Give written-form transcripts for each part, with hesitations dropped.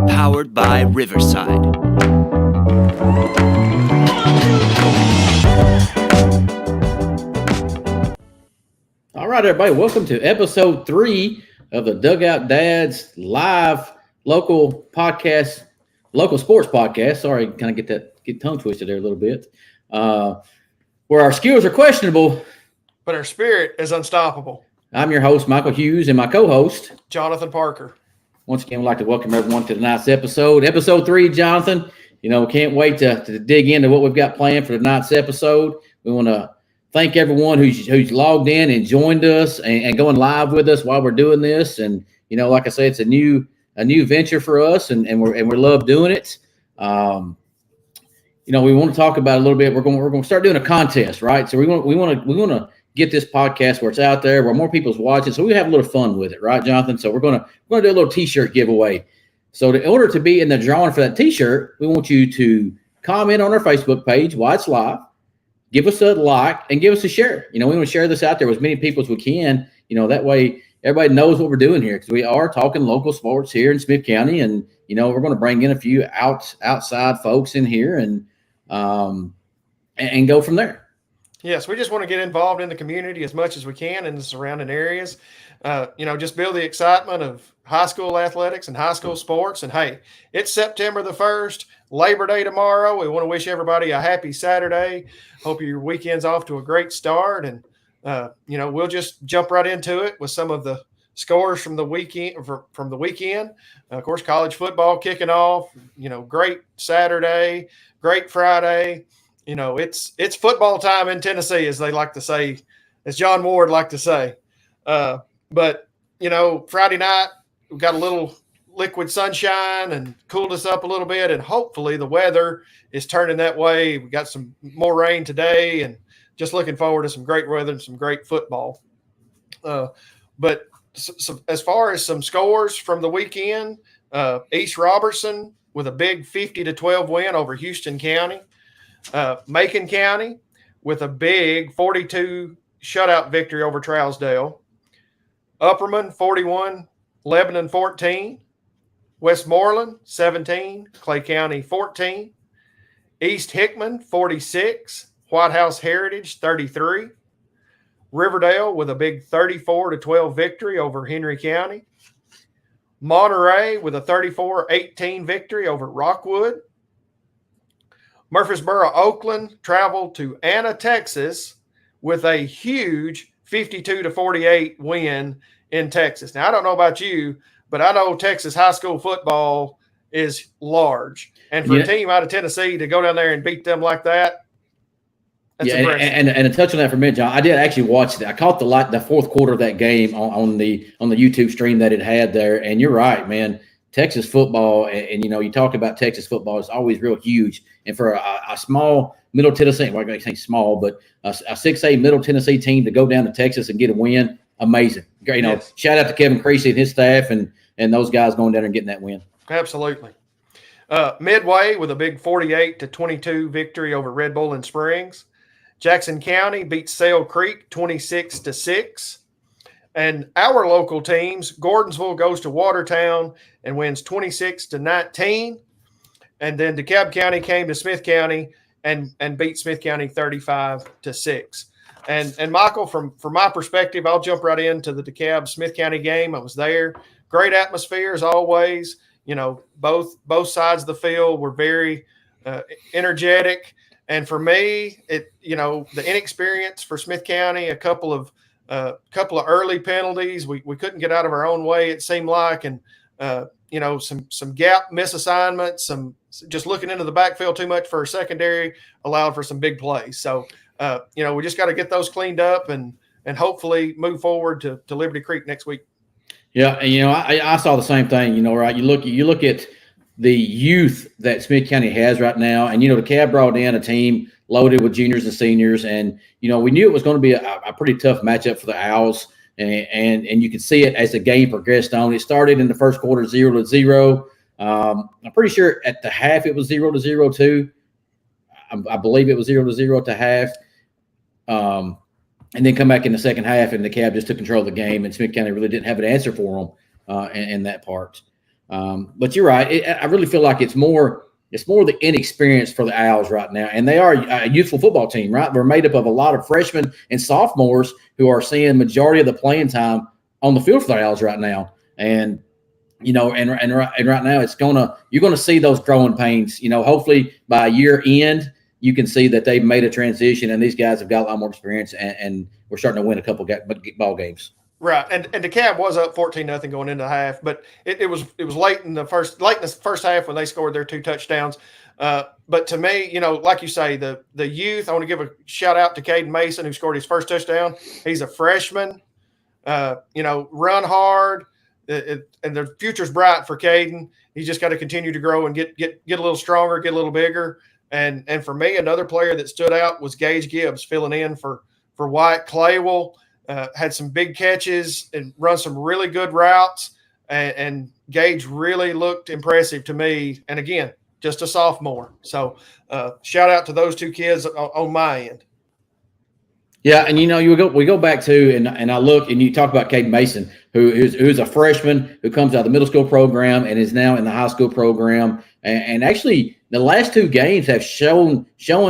Powered by Riverside. All right, everybody, welcome to episode 3 of the Dugout Dads live local sports podcast. Sorry, kind of get tongue twisted there a little bit. Where our skills are questionable, but our spirit is unstoppable. I'm your host, Michael Hughes, and my co-host, Jonathan Parker. Once again, we'd like to welcome everyone to tonight's episode. Episode 3, Jonathan. Can't wait to dig into what we've got planned for tonight's episode. We want to thank everyone who's logged in and joined us and going live with us while we're doing this. And, like I say, it's a new venture for us, and we love doing it. We want to talk about a little bit. We're going to start doing a contest, right? So we want to get this podcast where it's out there, where more people's watching, so we have a little fun with it, right, Jonathan? So we're going to do a little T-shirt giveaway. So in order to be in the drawing for that T-shirt, we want you to comment on our Facebook page while it's live, give us a like, and give us a share. We want to share this out there with as many people as we can. That way everybody knows what we're doing here, because we are talking local sports here in Smith County, and we're going to bring in a few outside folks in here and go from there. Yes, we just want to get involved in the community as much as we can in the surrounding areas. Just build the excitement of high school athletics and high school sports. And hey, it's September the 1st, Labor Day tomorrow. We want to wish everybody a happy Saturday. Hope your weekend's off to a great start. And, we'll just jump right into it with some of the scores from the weekend. Of course, college football kicking off, great Saturday, great Friday. It's football time in Tennessee, as they like to say, as John Ward liked to say. But Friday night, we got a little liquid sunshine and cooled us up a little bit. And hopefully the weather is turning that way. We got some more rain today, and just looking forward to some great weather and some great football. But so as far as some scores from the weekend, East Robertson with a big 50-12 win over Houston County. Macon County with a big 42 shutout victory over Trousdale. Upperman 41, Lebanon 14, Westmoreland 17, Clay County 14, East Hickman 46, White House Heritage 33, Riverdale with a big 34-12 victory over Henry County, Monterey with a 34-18 victory over Rockwood. Murfreesboro, Oakland traveled to Anna, Texas with a huge 52-48 win in Texas. Now, I don't know about you, but I know Texas high school football is large. And for a team out of Tennessee to go down there and beat them like that, that's impressive. And to touch on that for a minute, John, I did actually watch that. I caught the fourth quarter of that game on the YouTube stream that it had there. And you're right, man. Texas football, and you talk about Texas football, is always real huge. And for a small Middle Tennessee, well, I say small, but a 6A Middle Tennessee team to go down to Texas and get a win, amazing. Yes. Shout out to Kevin Creasy and his staff and those guys going down there and getting that win. Absolutely. Midway with a big 48-22 victory over Red Bull in Springs. Jackson County beats Sale Creek 26-6. And our local teams, Gordonsville goes to Watertown and wins 26-19. And then DeKalb County came to Smith County and beat Smith County 35-6. And Michael, from my perspective, I'll jump right into the DeKalb Smith County game. I was there. Great atmosphere as always. Both sides of the field were very energetic. And for me, the inexperience for Smith County, a couple of early penalties. We couldn't get out of our own way, it seemed like, and some gap misassignments, some just looking into the backfield too much for our secondary allowed for some big plays. So we just got to get those cleaned up and hopefully move forward to Liberty Creek next week. Yeah, and I saw the same thing. Right? You look at the youth that Smith County has right now, and the Cab brought in a team loaded with juniors and seniors, and we knew it was going to be a pretty tough matchup for the Owls, and you could see it as the game progressed on. It started in the first quarter 0-0. I'm pretty sure at the half it was 0-0 too. I believe it was 0-0 at the half. And then come back in the second half, and the Cab just took control of the game, and Smith County really didn't have an answer for them in that part. But you're right. I really feel like it's more the inexperience for the Owls right now, and they are a youthful football team, right? They're made up of a lot of freshmen and sophomores who are seeing majority of the playing time on the field for the Owls right now, and right now you're gonna see those growing pains. Hopefully by year end you can see that they've made a transition, and these guys have got a lot more experience, and we're starting to win a couple ball games. Right, and DeKalb was up 14-0 going into the half, but it was late in the first half when they scored their 2 touchdowns. But to me, like you say, the youth. I want to give a shout out to Caden Mason, who scored his first touchdown. He's a freshman. Run hard, and the future's bright for Caden. He's just got to continue to grow and get a little stronger, get a little bigger. And for me, another player that stood out was Gage Gibbs, filling in for Wyatt Claywell. Had some big catches and run some really good routes. And Gage really looked impressive to me. And again, just a sophomore. So shout out to those 2 kids on my end. Yeah, and we go back to and I look and you talk about Caden Mason, who's a freshman who comes out of the middle school program and is now in the high school program. And actually, the last 2 games have shown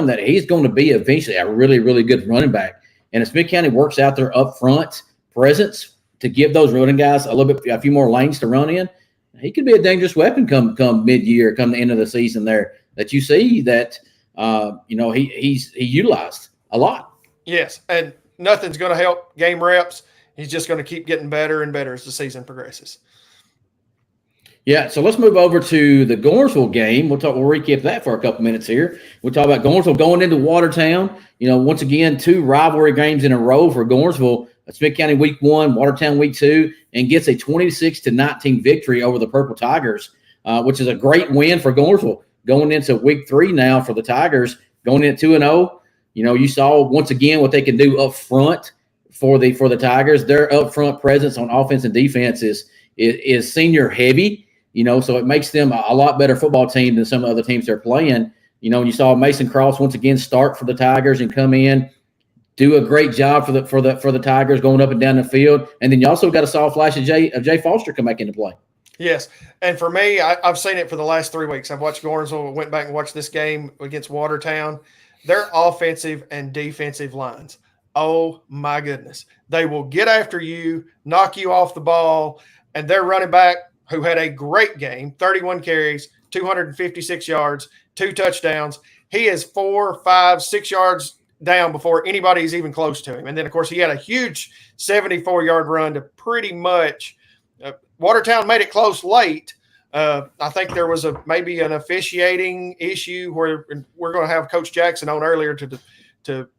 that he's going to be eventually a really, really good running back. And if Smith County works out their up front presence to give those running guys a few more lanes to run in, he could be a dangerous weapon come mid-year, come the end of the season there, that you see that he utilized a lot. Yes, and nothing's going to help game reps. He's just going to keep getting better and better as the season progresses. Yeah, so let's move over to the Gornsville game. We'll recap that for a couple minutes here. We'll talk about Gornsville going into Watertown. Once again, 2 rivalry games in a row for Gornsville. Smith County week 1, Watertown week 2, and gets a 26-19 victory over the Purple Tigers, which is a great win for Gornsville. Going into week 3 now for the Tigers, going in at 2-0. You saw once again what they can do up front for the Tigers. Their up front presence on offense and defense is senior heavy. So it makes them a lot better football team than some other teams they're playing. And you saw Mason Cross once again start for the Tigers and come in, do a great job for the Tigers going up and down the field. And then you also got a soft flash of Jay Foster come back into play. Yes, and for me, I've seen it for the last 3 weeks. I've watched Gornsville, went back and watched this game against Watertown. Their offensive and defensive lines, oh my goodness. They will get after you, knock you off the ball, and their running back, who had a great game, 31 carries, 256 yards, 2 touchdowns. He is 4, 5, 6 yards down before anybody's even close to him. And then, of course, he had a huge 74-yard run to pretty much Watertown made it close late. I think there was maybe an officiating issue where we're going to have Coach Jackson on earlier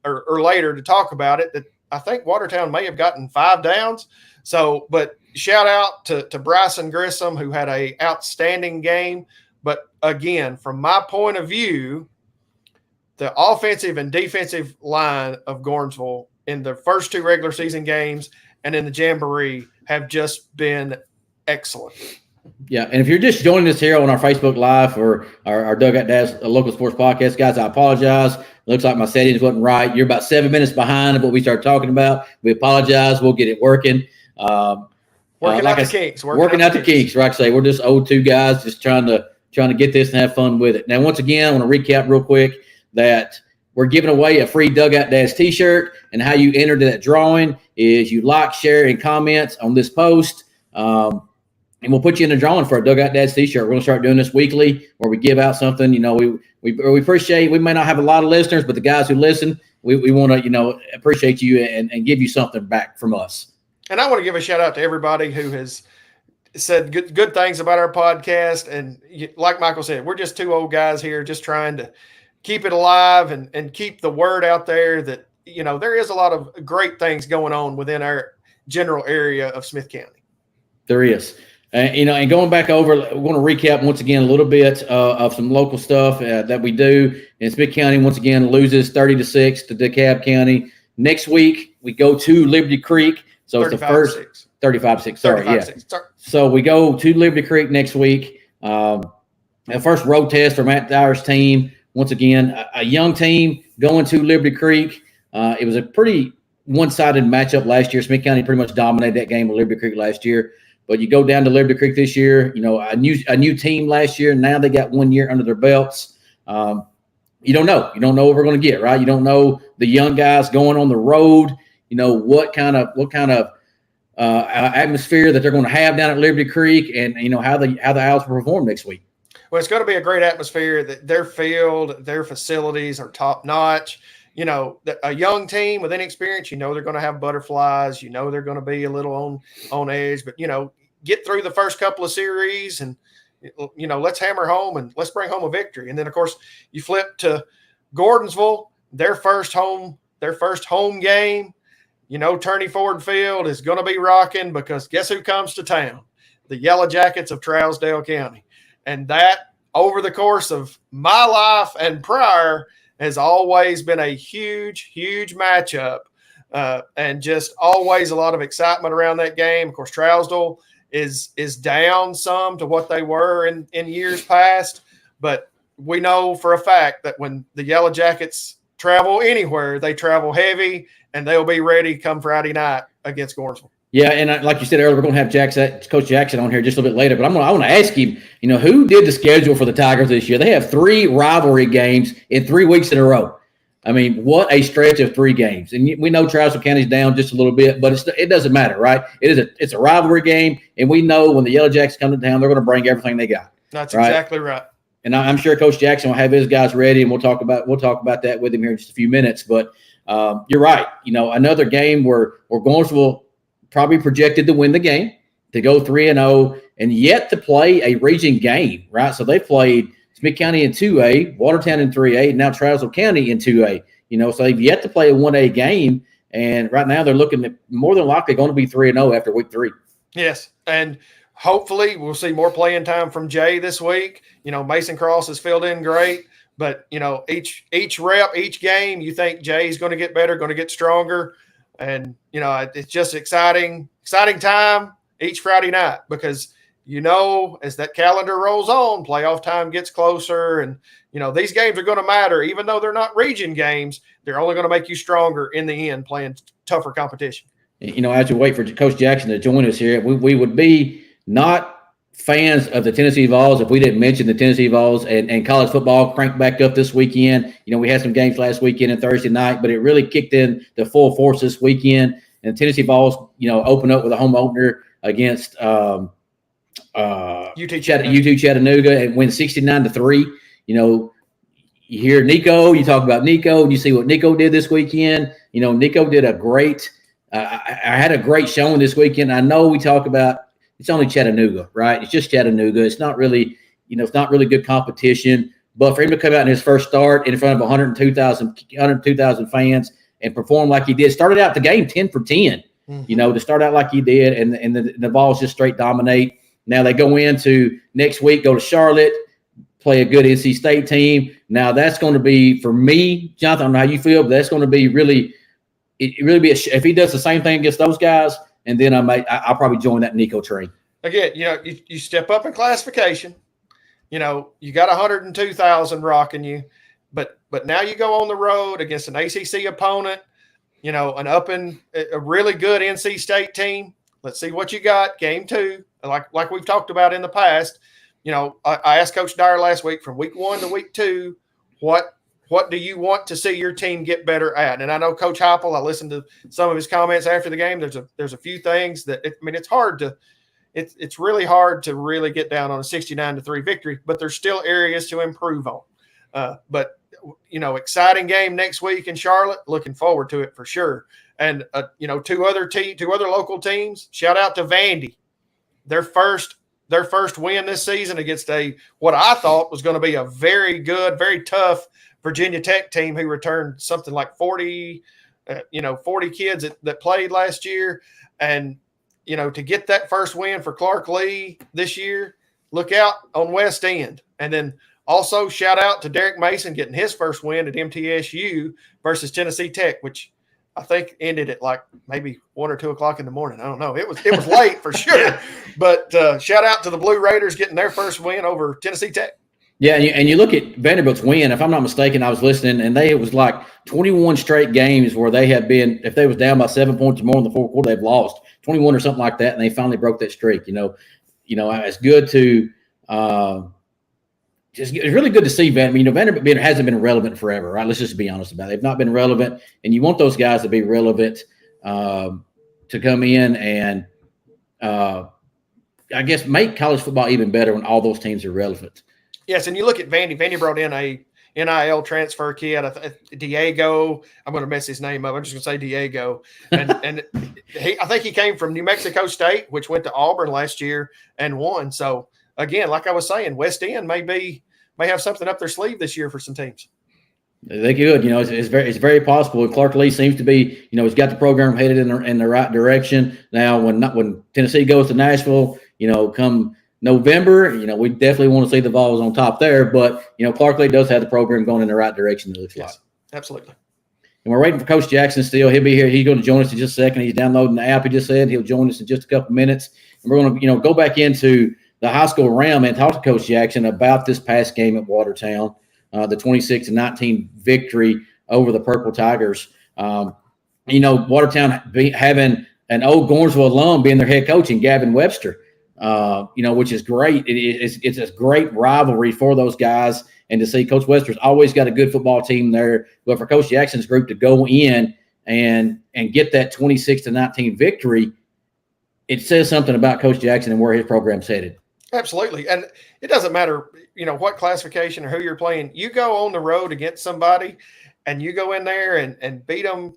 or later to talk about it, that I think Watertown may have gotten 5 downs. So, but shout out to Bryson Grissom, who had an outstanding game. But again, from my point of view, the offensive and defensive line of Gornsville in the first 2 regular season games and in the Jamboree have just been excellent. Yeah, and if you're just joining us here on our Facebook Live or our Dugout Dads local sports podcast, guys, I apologize. It looks like my settings wasn't right. You're about 7 minutes behind of what we started talking about. We apologize. We'll get it working. Working out the kinks. Working out the kinks. Like I say, we're just old 2 guys just trying to get this and have fun with it. Now, once again, I want to recap real quick that we're giving away a free Dugout Dads t-shirt, and how you enter that drawing is you like, share, and comment on this post. And we'll put you in the drawing for a Dugout Dads t-shirt. We're going to start doing this weekly where we give out something. We appreciate, we may not have a lot of listeners, but the guys who listen, we want to, appreciate you and give you something back from us. And I want to give a shout out to everybody who has said good things about our podcast. And like Michael said, we're just 2 old guys here just trying to keep it alive and keep the word out there that, there is a lot of great things going on within our general area of Smith County. There is. And going back over, we're going to recap once again a little bit of some local stuff that we do. And Smith County, once again, loses 30-6 to DeKalb County. Next week, we go to Liberty Creek. So it's the first 35-6. Sorry, 35-6. Yeah. So we go to Liberty Creek next week. The first road test for Matt Dyer's team. Once again, a young team going to Liberty Creek. It was a pretty one-sided matchup last year. Smith County pretty much dominated that game with Liberty Creek last year. But you go down to Liberty Creek this year, a new team last year. Now they got 1 year under their belts. You don't know. You don't know what we're going to get, right? You don't know the young guys going on the road. What kind of atmosphere that they're going to have down at Liberty Creek, and how the Owls will perform next week. Well, it's going to be a great atmosphere. That their field, their facilities are top notch. A young team with inexperience, they're going to have butterflies. They're going to be a little on edge. But get through the first couple of series, and let's hammer home and let's bring home a victory. And then, of course, you flip to Gordonsville, their first home game. Turney Ford Field is going to be rocking, because guess who comes to town? The Yellow Jackets of Trousdale County. And that, over the course of my life and prior, has always been a huge, huge matchup, and just always a lot of excitement around that game. Of course, Trousdale is down some to what they were in years past, but we know for a fact that when the Yellow Jackets travel anywhere, they travel heavy, and they'll be ready come Friday night against Gordonsville. Yeah, and like you said earlier, we're going to have Coach Jackson on here just a little bit later. But I want to ask him, who did the schedule for the Tigers this year? They have 3 rivalry games in 3 weeks in a row. I mean, what a stretch of 3 games. And we know Trousdale County's down just a little bit, but it doesn't matter, right? It's a rivalry game, and we know when the Yellow Jackets come to town, they're going to bring everything they got. That's right? Exactly right. And I'm sure Coach Jackson will have his guys ready, and we'll talk about that with him here in just a few minutes. But you're right. Another game where Gordonsville probably projected to win the game, to go 3-0, and yet to play a region game, right? So they played Smith County in 2A, Watertown in 3A, and now Trousdale County in 2A. So they've yet to play a 1A game, and right now they're looking at more than likely going to be 3-0 after week 3. Yes, and hopefully we'll see more playing time from Jay this week. Mason Cross has filled in great, but each rep, each game, you think Jay's going to get better, going to get stronger. And, it's just exciting time each Friday night, because, as that calendar rolls on, playoff time gets closer, and, these games are going to matter. Even though they're not region games, they're only going to make you stronger in the end, playing tougher competition. As we wait for Coach Jackson to join us here, we would be not fans of the Tennessee Vols if we didn't mention the Tennessee Vols and college football cranked back up this weekend. We had some games last weekend and Thursday night, but it really kicked in the full force this weekend. And the Tennessee Vols, opened up with a home opener against UT Chattanooga and win 69-3. You hear Nico, you talk about Nico, and you see what Nico did this weekend. Nico did a great I had a great showing this weekend. I know we talk about it's only Chattanooga, right? It's just Chattanooga. It's not really, it's not really good competition. But for him to come out in his first start in front of 102,000 fans and perform like he did, started out the game 10 for 10, to start out like he did, and the Vols just straight dominate. Now they go into next week, go to Charlotte, play a good NC State team. Now that's going to be, for me, Jonathan, I don't know how you feel, but that's going to be really – if he does the same thing against those guys, and then I'll probably join that Nico train. Again, you step up in classification. You got 102,000 rocking you, but now you go on the road against an ACC opponent, a really good NC State team. Let's see what you got. Game 2, like we've talked about in the past. I asked Coach Dyer last week, from week 1 to week 2, what do you want to see your team get better at? And I know Coach Heupel, I listened to some of his comments after the game. There's a few things that it's really hard to really get down on a 69-3 victory, but there's still areas to improve on. But exciting game next week in Charlotte. Looking forward to it for sure. And two other local teams. Shout out to Vandy, their first win this season against what I thought was going to be a very good, very tough Virginia Tech team who returned something like 40 kids that played last year. And, to get that first win for Clark Lee this year, look out on West End. And then also shout out to Derek Mason getting his first win at MTSU versus Tennessee Tech, which I think ended at like maybe 1 or 2 o'clock in the morning. I don't know. It was late for sure. But shout out to the Blue Raiders getting their first win over Tennessee Tech. Yeah, and you look at Vanderbilt's win. If I'm not mistaken, I was listening, and it was like 21 straight games where they have been, if they was down by 7 points or more in the fourth quarter, they've lost 21 or something like that, and they finally broke that streak. It's good to it's really good to see Vanderbilt. Vanderbilt hasn't been relevant forever, right? Let's just be honest about it. They've not been relevant, and you want those guys to be relevant to come in and I guess make college football even better when all those teams are relevant. Yes, and you look at Vandy. Vandy brought in a NIL transfer kid, Diego. I'm going to mess his name up. I'm just going to say Diego. And I think he came from New Mexico State, which went to Auburn last year and won. So again, like I was saying, West End may have something up their sleeve this year for some teams. They could, it's very possible. Clark Lee seems to be, he's got the program headed in the right direction. Now, when Tennessee goes to Nashville, come November, we definitely want to see the Vols on top there. But Clark Lee does have the program going in the right direction. It looks like. Absolutely. And we're waiting for Coach Jackson still. He'll be here. He's going to join us in just a second. He's downloading the app. He just said he'll join us in just a couple minutes. And we're going to, go back into the high school realm and talk to Coach Jackson about this past game at Watertown. The 26-19 victory over the Purple Tigers. Watertown having an old Gornsville alum being their head coach in Gavin Webster, which is great. It's a great rivalry for those guys. And to see Coach Webster's always got a good football team there. But for Coach Jackson's group to go in and get that 26-19 victory, it says something about Coach Jackson and where his program's headed. Absolutely. And it doesn't matter, what classification or who you're playing. You go on the road against somebody and you go in there and beat them,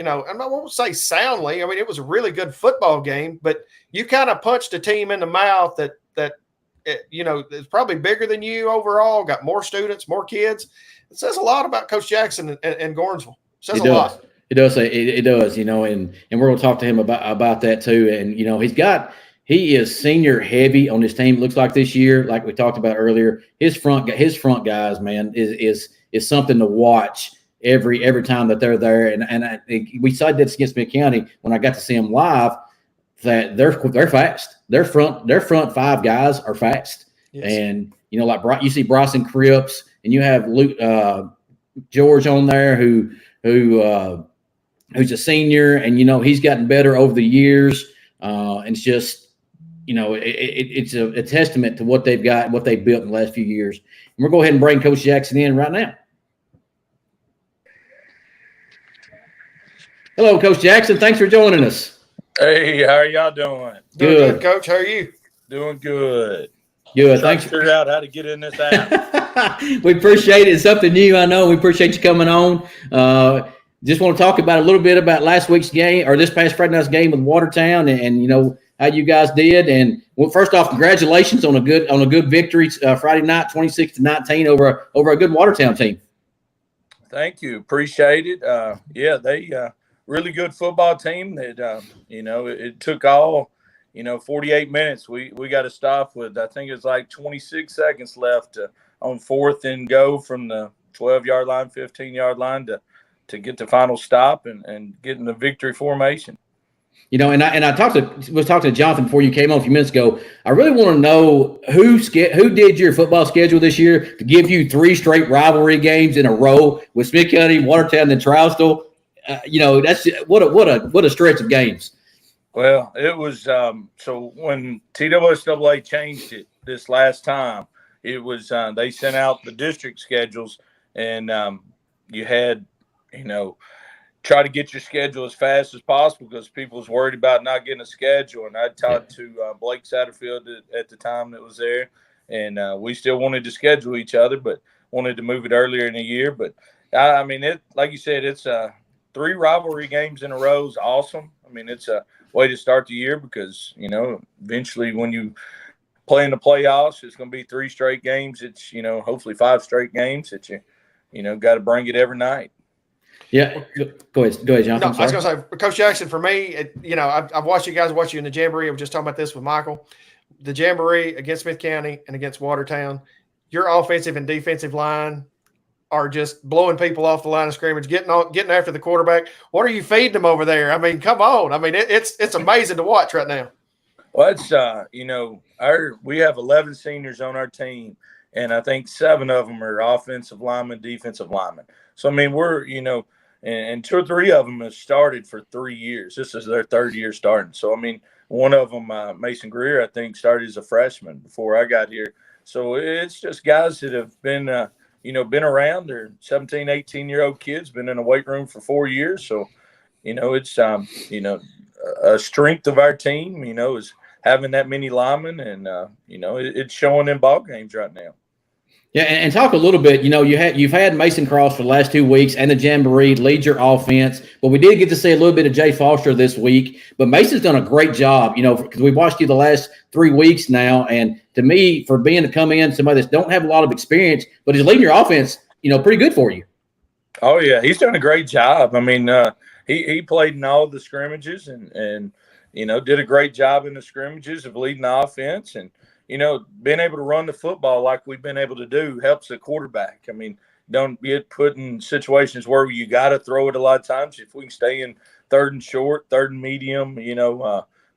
I won't say soundly. I mean, it was a really good football game, but you kind of punched a team in the mouth that is probably bigger than you overall, got more students, more kids. It says a lot about Coach Jackson and Gornsville. It says a lot. It does. It does, and we're going to talk to him about that too. And, he is senior heavy on his team. Looks like this year, like we talked about earlier, his front guys, man, is something to watch every time that they're there. And we said this against Smith County when I got to see them live, that they're fast. Their front five guys are fast. Yes. And like you see Bryson Cripps, and you have Luke George on there who's a senior, and he's gotten better over the years. And it's just. It's a testament to what they've got and what they've built in the last few years. And we'll go ahead and bring Coach Jackson in right now. Hello, Coach Jackson. Thanks for joining us. Hey, how are y'all doing? Good, Coach. How are you? Doing good. Good. Thanks for figuring out how to get in this app. We appreciate it. It's something new, I know. We appreciate you coming on. Just want to talk about a little bit about last week's game, or this past Friday night's game with Watertown, and how you guys did. And well, first off, congratulations on a good victory Friday night, 26-19 over a good Watertown team. Thank you. Appreciate it. They really good football team that it took all 48 minutes. We got to stop with, I think it's like 26 seconds left on 4th and go from the 12-yard line, 15-yard line to get the final stop and get in the victory formation. And I was talking to Jonathan before you came on a few minutes ago. I really want to know who did your football schedule this year to give you 3 straight rivalry games in a row with Smith County, Watertown, and Trousdale. That's what a stretch of games. Well, it was so when TWSAA changed it this last time, it was they sent out the district schedules, and you had try to get your schedule as fast as possible because people was worried about not getting a schedule. And I talked to Blake Satterfield at the time that was there, and we still wanted to schedule each other, but wanted to move it earlier in the year. But I mean, it like you said, it's 3 rivalry games in a row is awesome. I mean, it's a way to start the year because eventually when you play in the playoffs, it's going to be 3 straight games. It's hopefully 5 straight games that you got to bring it every night. Yeah, go ahead, Jonathan. No, I was going to say, Coach Jackson, for me, I've watched you guys watch you in the Jamboree. I was just talking about this with Michael. The Jamboree against Smith County and against Watertown, your offensive and defensive line are just blowing people off the line of scrimmage, getting after the quarterback. What are you feeding them over there? I mean, come on. I mean, it's amazing to watch right now. Well, it's we have 11 seniors on our team, and I think 7 of them are offensive linemen, defensive linemen. So I mean, we're and 2 or 3 of them have started for 3 years. This is their 3rd year starting. So I mean, one of them, Mason Greer, I think started as a freshman before I got here. So it's just guys that have been been around. They're 17, 18-year-old kids, been in a weight room for 4 years. So it's a strength of our team, is having that many linemen, and it's showing in ball games right now. Yeah, and talk a little bit. You've had Mason Cross for the last 2 weeks, and the Jamboree lead your offense. But we did get to see a little bit of Jay Foster this week. But Mason's done a great job, because we've watched you the last 3 weeks now. And to me, for being to come in, somebody that don't have a lot of experience, but is leading your offense, pretty good for you. Oh yeah, he's done a great job. I mean, he played in all the scrimmages and did a great job in the scrimmages of leading the offense, and being able to run the football like we've been able to do helps the quarterback. I mean, don't get put in situations where you got to throw it a lot of times. If we can stay in 3rd and short, 3rd and medium,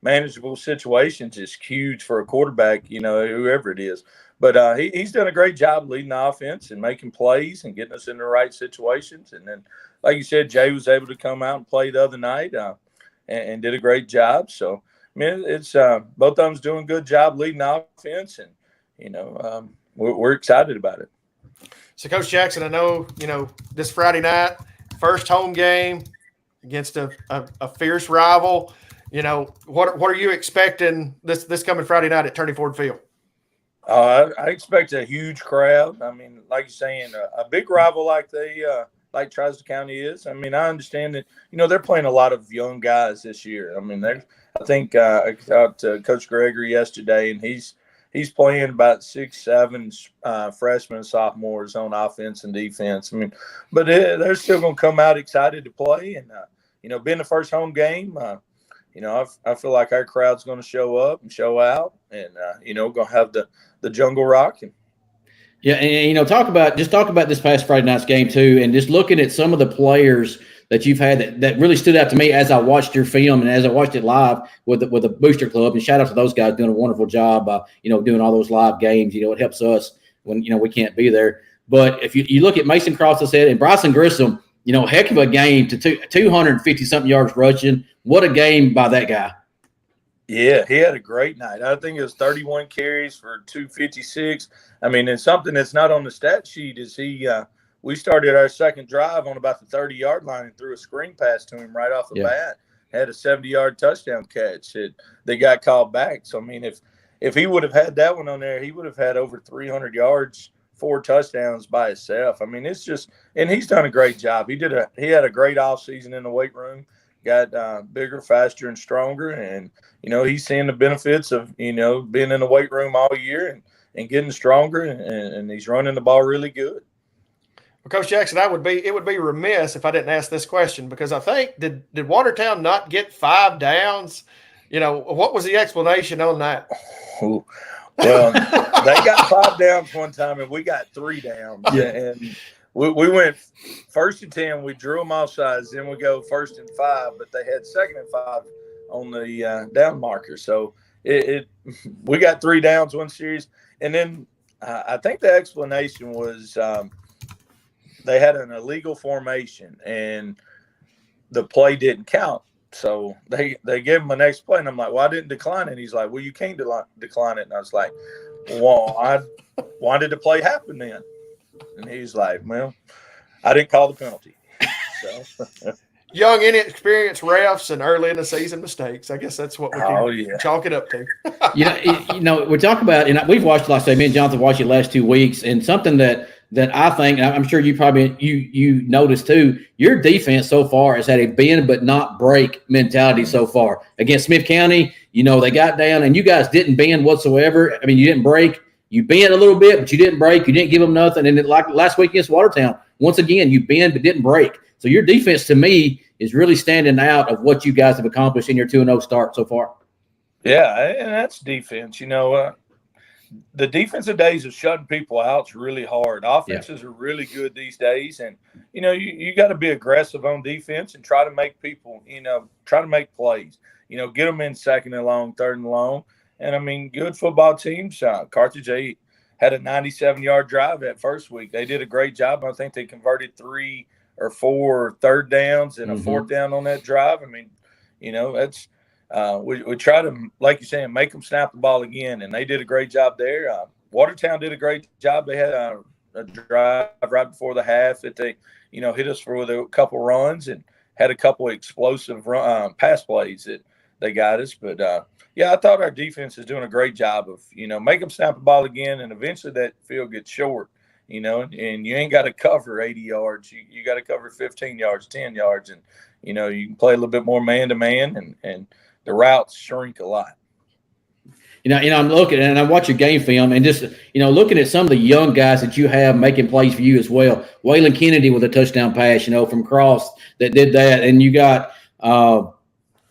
manageable situations is huge for a quarterback, whoever it is. But he's done a great job leading the offense and making plays and getting us in the right situations. And then, like you said, Jay was able to come out and play the other night and did a great job. So, I mean, it's both of them's doing a good job leading the offense, and we're excited about it. So, Coach Jackson, I know this Friday night, first home game against a fierce rival. What are you expecting this coming Friday night at Turney Ford Field? I expect a huge crowd. I mean, like you're saying, a big rival like like Tri-County County is. I mean, I understand that they're playing a lot of young guys this year. I mean, I think I talked to Coach Gregory yesterday, and he's playing about 6, 7 freshmen and sophomores on offense and defense. I mean, but they're still going to come out excited to play, and being the first home game, I feel like our crowd's going to show up and show out, and going to have the jungle rocking. Yeah, and talk about this past Friday night's game too, and just looking at some of the players that you've had that really stood out to me as I watched your film and as I watched it live with the Booster Club. And shout out to those guys doing a wonderful job, doing all those live games. It helps us when we can't be there. But if you look at Mason Cross's head and Bryson Grissom, heck of a game to 250 something yards rushing. What a game by that guy. Yeah, he had a great night. I think it was 31 carries for 256. I mean, and something that's not on the stat sheet is we started our second drive on about the 30-yard line and threw a screen pass to him right off the bat. Had a 70-yard touchdown catch that got called back. So, I mean, if he would have had that one on there, he would have had over 300 yards, 4 touchdowns by himself. I mean, it's just – and he's done a great job. He had a great offseason in the weight room. Got bigger, faster, and stronger. And, he's seeing the benefits of, being in the weight room all year and getting stronger, and he's running the ball really good. Well, Coach Jackson, it would be remiss if I didn't ask this question, because I think, did Watertown not get 5 downs? What was the explanation on that? Oh, well, they got 5 downs one time, and we got 3 downs. Yeah. And we went 1st and 10. We drew them off sides. Then we go 1st and 5, but they had 2nd and 5 on the down marker. So we got 3 downs one series. And then I think the explanation was they had an illegal formation and the play didn't count. So they gave him the next play. And I'm like, well, I didn't decline it. And he's like, well, you can't decline it. And I was like, well, why did the play happen then? And he's like, well, I didn't call the penalty. So young, inexperienced refs and early in the season mistakes. I guess that's what we can chalk it up to. We talk about, and we've watched, like I say, me and Jonathan watched it the last 2 weeks, and something that I think, and I'm sure you probably you noticed too, your defense so far has had a bend but not break mentality so far. Against Smith County, they got down, and you guys didn't bend whatsoever. I mean, you didn't break. You bent a little bit, but you didn't break. You didn't give them nothing. And then, like last week against Watertown, once again, you bend but didn't break. So your defense, to me, is really standing out of what you guys have accomplished in your 2-0 start so far. Yeah, and that's defense. The defensive days of shutting people out is really hard. Offenses are really good these days, and you got to be aggressive on defense and try to make people, try to make plays. Get them in 2nd and long, 3rd and long. And I mean, good football teams. Carthage had a 97-yard drive that first week. They did a great job. I think they converted 3 or 4 third downs and a fourth down on that drive. I mean, that's we try to, like you're saying, make them snap the ball again, and they did a great job there. Watertown did a great job. They had a drive right before the half that they, hit us for a couple runs and had a couple of explosive pass plays that they got us. But, I thought our defense is doing a great job of, make them snap the ball again, and eventually that field gets short, and you ain't got to cover 80 yards. You got to cover 15 yards, 10 yards, and, you can play a little bit more man-to-man, and the routes shrink a lot. I'm looking and I watch your game film and just, looking at some of the young guys that you have making plays for you as well. Waylon Kennedy with a touchdown pass, from cross that did that. And you got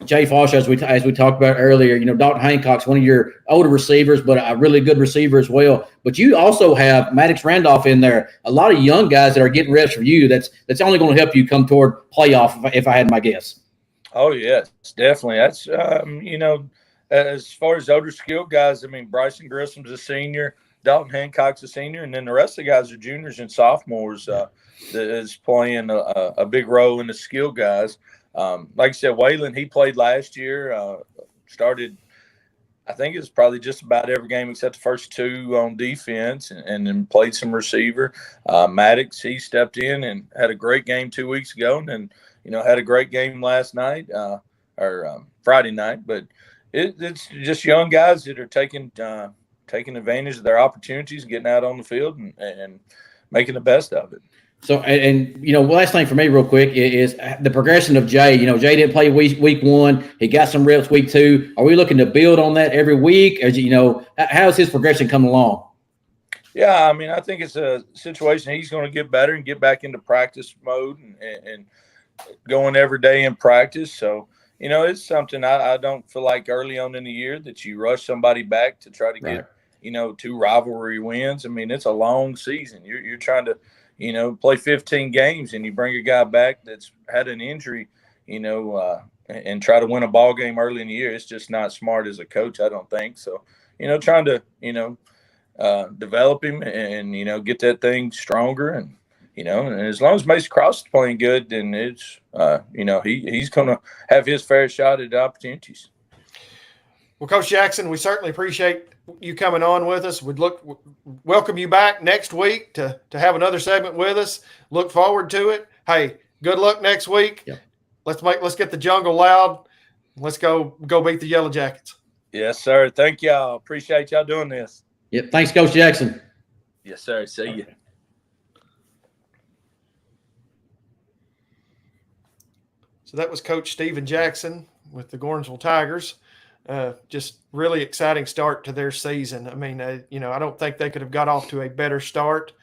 Jay Foster, as we talked about earlier, Dalton Hancock's one of your older receivers, but a really good receiver as well. But you also have Maddox Randolph in there. A lot of young guys that are getting reps for you. That's only going to help you come toward playoff if I had my guess. Oh, yes, definitely. That's, as far as older skilled guys, I mean, Bryson Grissom's a senior, Dalton Hancock's a senior, and then the rest of the guys are juniors and sophomores that is playing a big role in the skilled guys. Like I said, Waylon, he played last year, started, I think it was probably just about every game except the first 2 on defense, and then played some receiver. Maddox, he stepped in and had a great game 2 weeks ago, and then, had a great game last night or Friday night, but it's just young guys that are taking advantage of their opportunities, getting out on the field and making the best of it. So, and last thing for me real quick is the progression of Jay. Jay didn't play week 1. He got some reps week 2. Are we looking to build on that every week? Or, how's his progression coming along? Yeah, I mean, I think it's a situation he's going to get better and get back into practice mode and going every day in practice. So, it's something I don't feel like early on in the year that you rush somebody back to try to get, 2 rivalry wins. I mean, it's a long season. You're trying to, play 15 games and you bring a guy back that's had an injury, and try to win a ball game early in the year. It's just not smart as a coach, I don't think. So, trying to, develop him and, get that thing stronger and, and as long as Mason Cross is playing good, then it's, he's going to have his fair shot at opportunities. Well, Coach Jackson, we certainly appreciate you coming on with us. We'd welcome you back next week to have another segment with us. Look forward to it. Hey, good luck next week. Yep. Let's get the jungle loud. Let's go beat the Yellow Jackets. Yes, sir. Thank y'all. Appreciate y'all doing this. Yep. Thanks, Coach Jackson. Yes, sir. See you. So that was Coach Steven Jackson with the Gornsville Tigers. Just really exciting start to their season. I mean, I don't think they could have got off to a better start.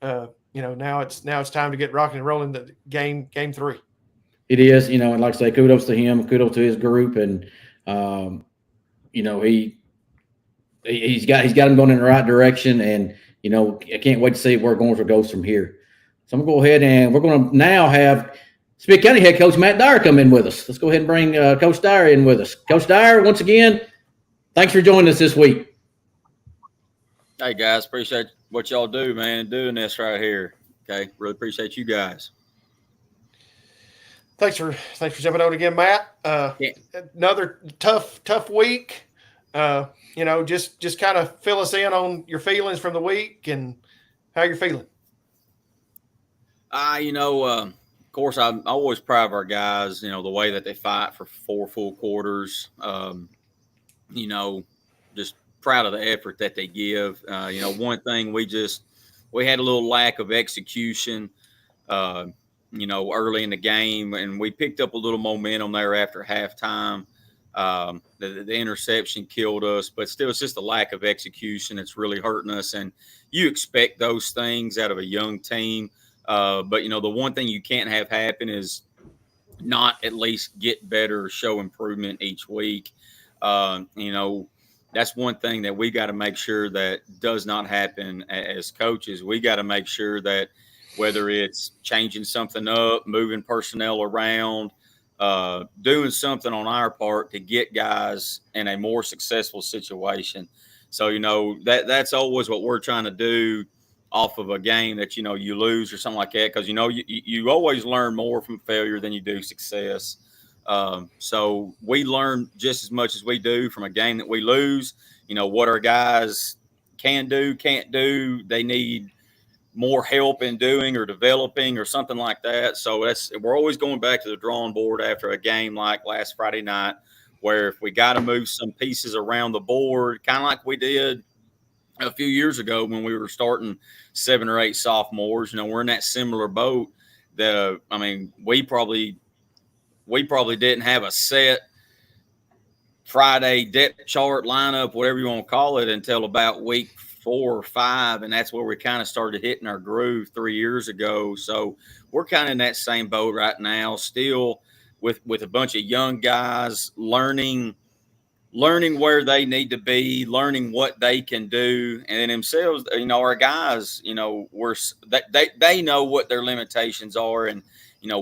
Now it's time to get rocking and rolling the game 3. It is, and like I say, kudos to him, kudos to his group, and he's got him going in the right direction, and I can't wait to see where Gornsville goes from here. So I'm gonna go ahead and we're gonna now have Smith County head coach Matt Dyer come in with us. Let's go ahead and bring Coach Dyer in with us. Coach Dyer, once again, thanks for joining us this week. Hey, guys, appreciate what y'all do, man, doing this right here. Okay, really appreciate you guys. Thanks for jumping on again, Matt. Another tough week. Just kind of fill us in on your feelings from the week and how you're feeling. Of course, I'm always proud of our guys, the way that they fight for 4 full quarters. Just proud of the effort that they give. One thing we had a little lack of execution, early in the game, and we picked up a little momentum there after halftime. The interception killed us, but still it's just a lack of execution. It's really hurting us, and you expect those things out of a young team. But the one thing you can't have happen is not at least get better, show improvement each week. That's one thing that we got to make sure that does not happen as coaches. We got to make sure that whether it's changing something up, moving personnel around, doing something on our part to get guys in a more successful situation, So, that's always what we're trying to do off of a game that, you lose or something like that. Cause you always learn more from failure than you do success. So we learn just as much as we do from a game that we lose, what our guys can do, can't do. They need more help in doing or developing or something like that. So we're always going back to the drawing board after a game like last Friday night, where if we got to move some pieces around the board, kind of like we did a few years ago when we were starting 7 or 8 sophomores, we're in that similar boat that, we probably didn't have a set Friday depth chart lineup, whatever you want to call it, until about week 4 or 5. And that's where we kind of started hitting our groove 3 years ago. So we're kind of in that same boat right now, still with a bunch of young guys learning where they need to be, learning what they can do, and then themselves, our guys, they know what their limitations are, and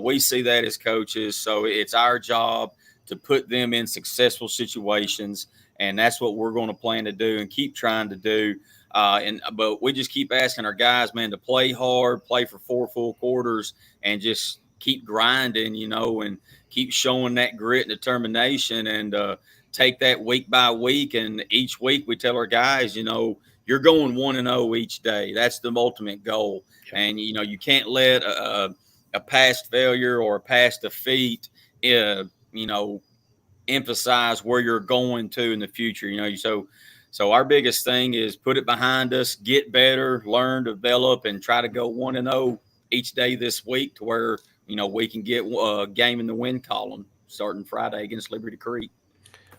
we see that as coaches. So it's our job to put them in successful situations, and that's what we're going to plan to do and keep trying to do. But we just keep asking our guys, man, to play hard, play for 4 full quarters, and just keep grinding, and keep showing that grit and determination, and take that week by week. And each week we tell our guys, you're going 1-0 each day. That's the ultimate goal. And, you can't let a past failure or a past defeat, emphasize where you're going to in the future. So our biggest thing is put it behind us, get better, learn, develop, and try to go 1-0 each day this week to where, we can get a game in the win column starting Friday against Liberty Creek.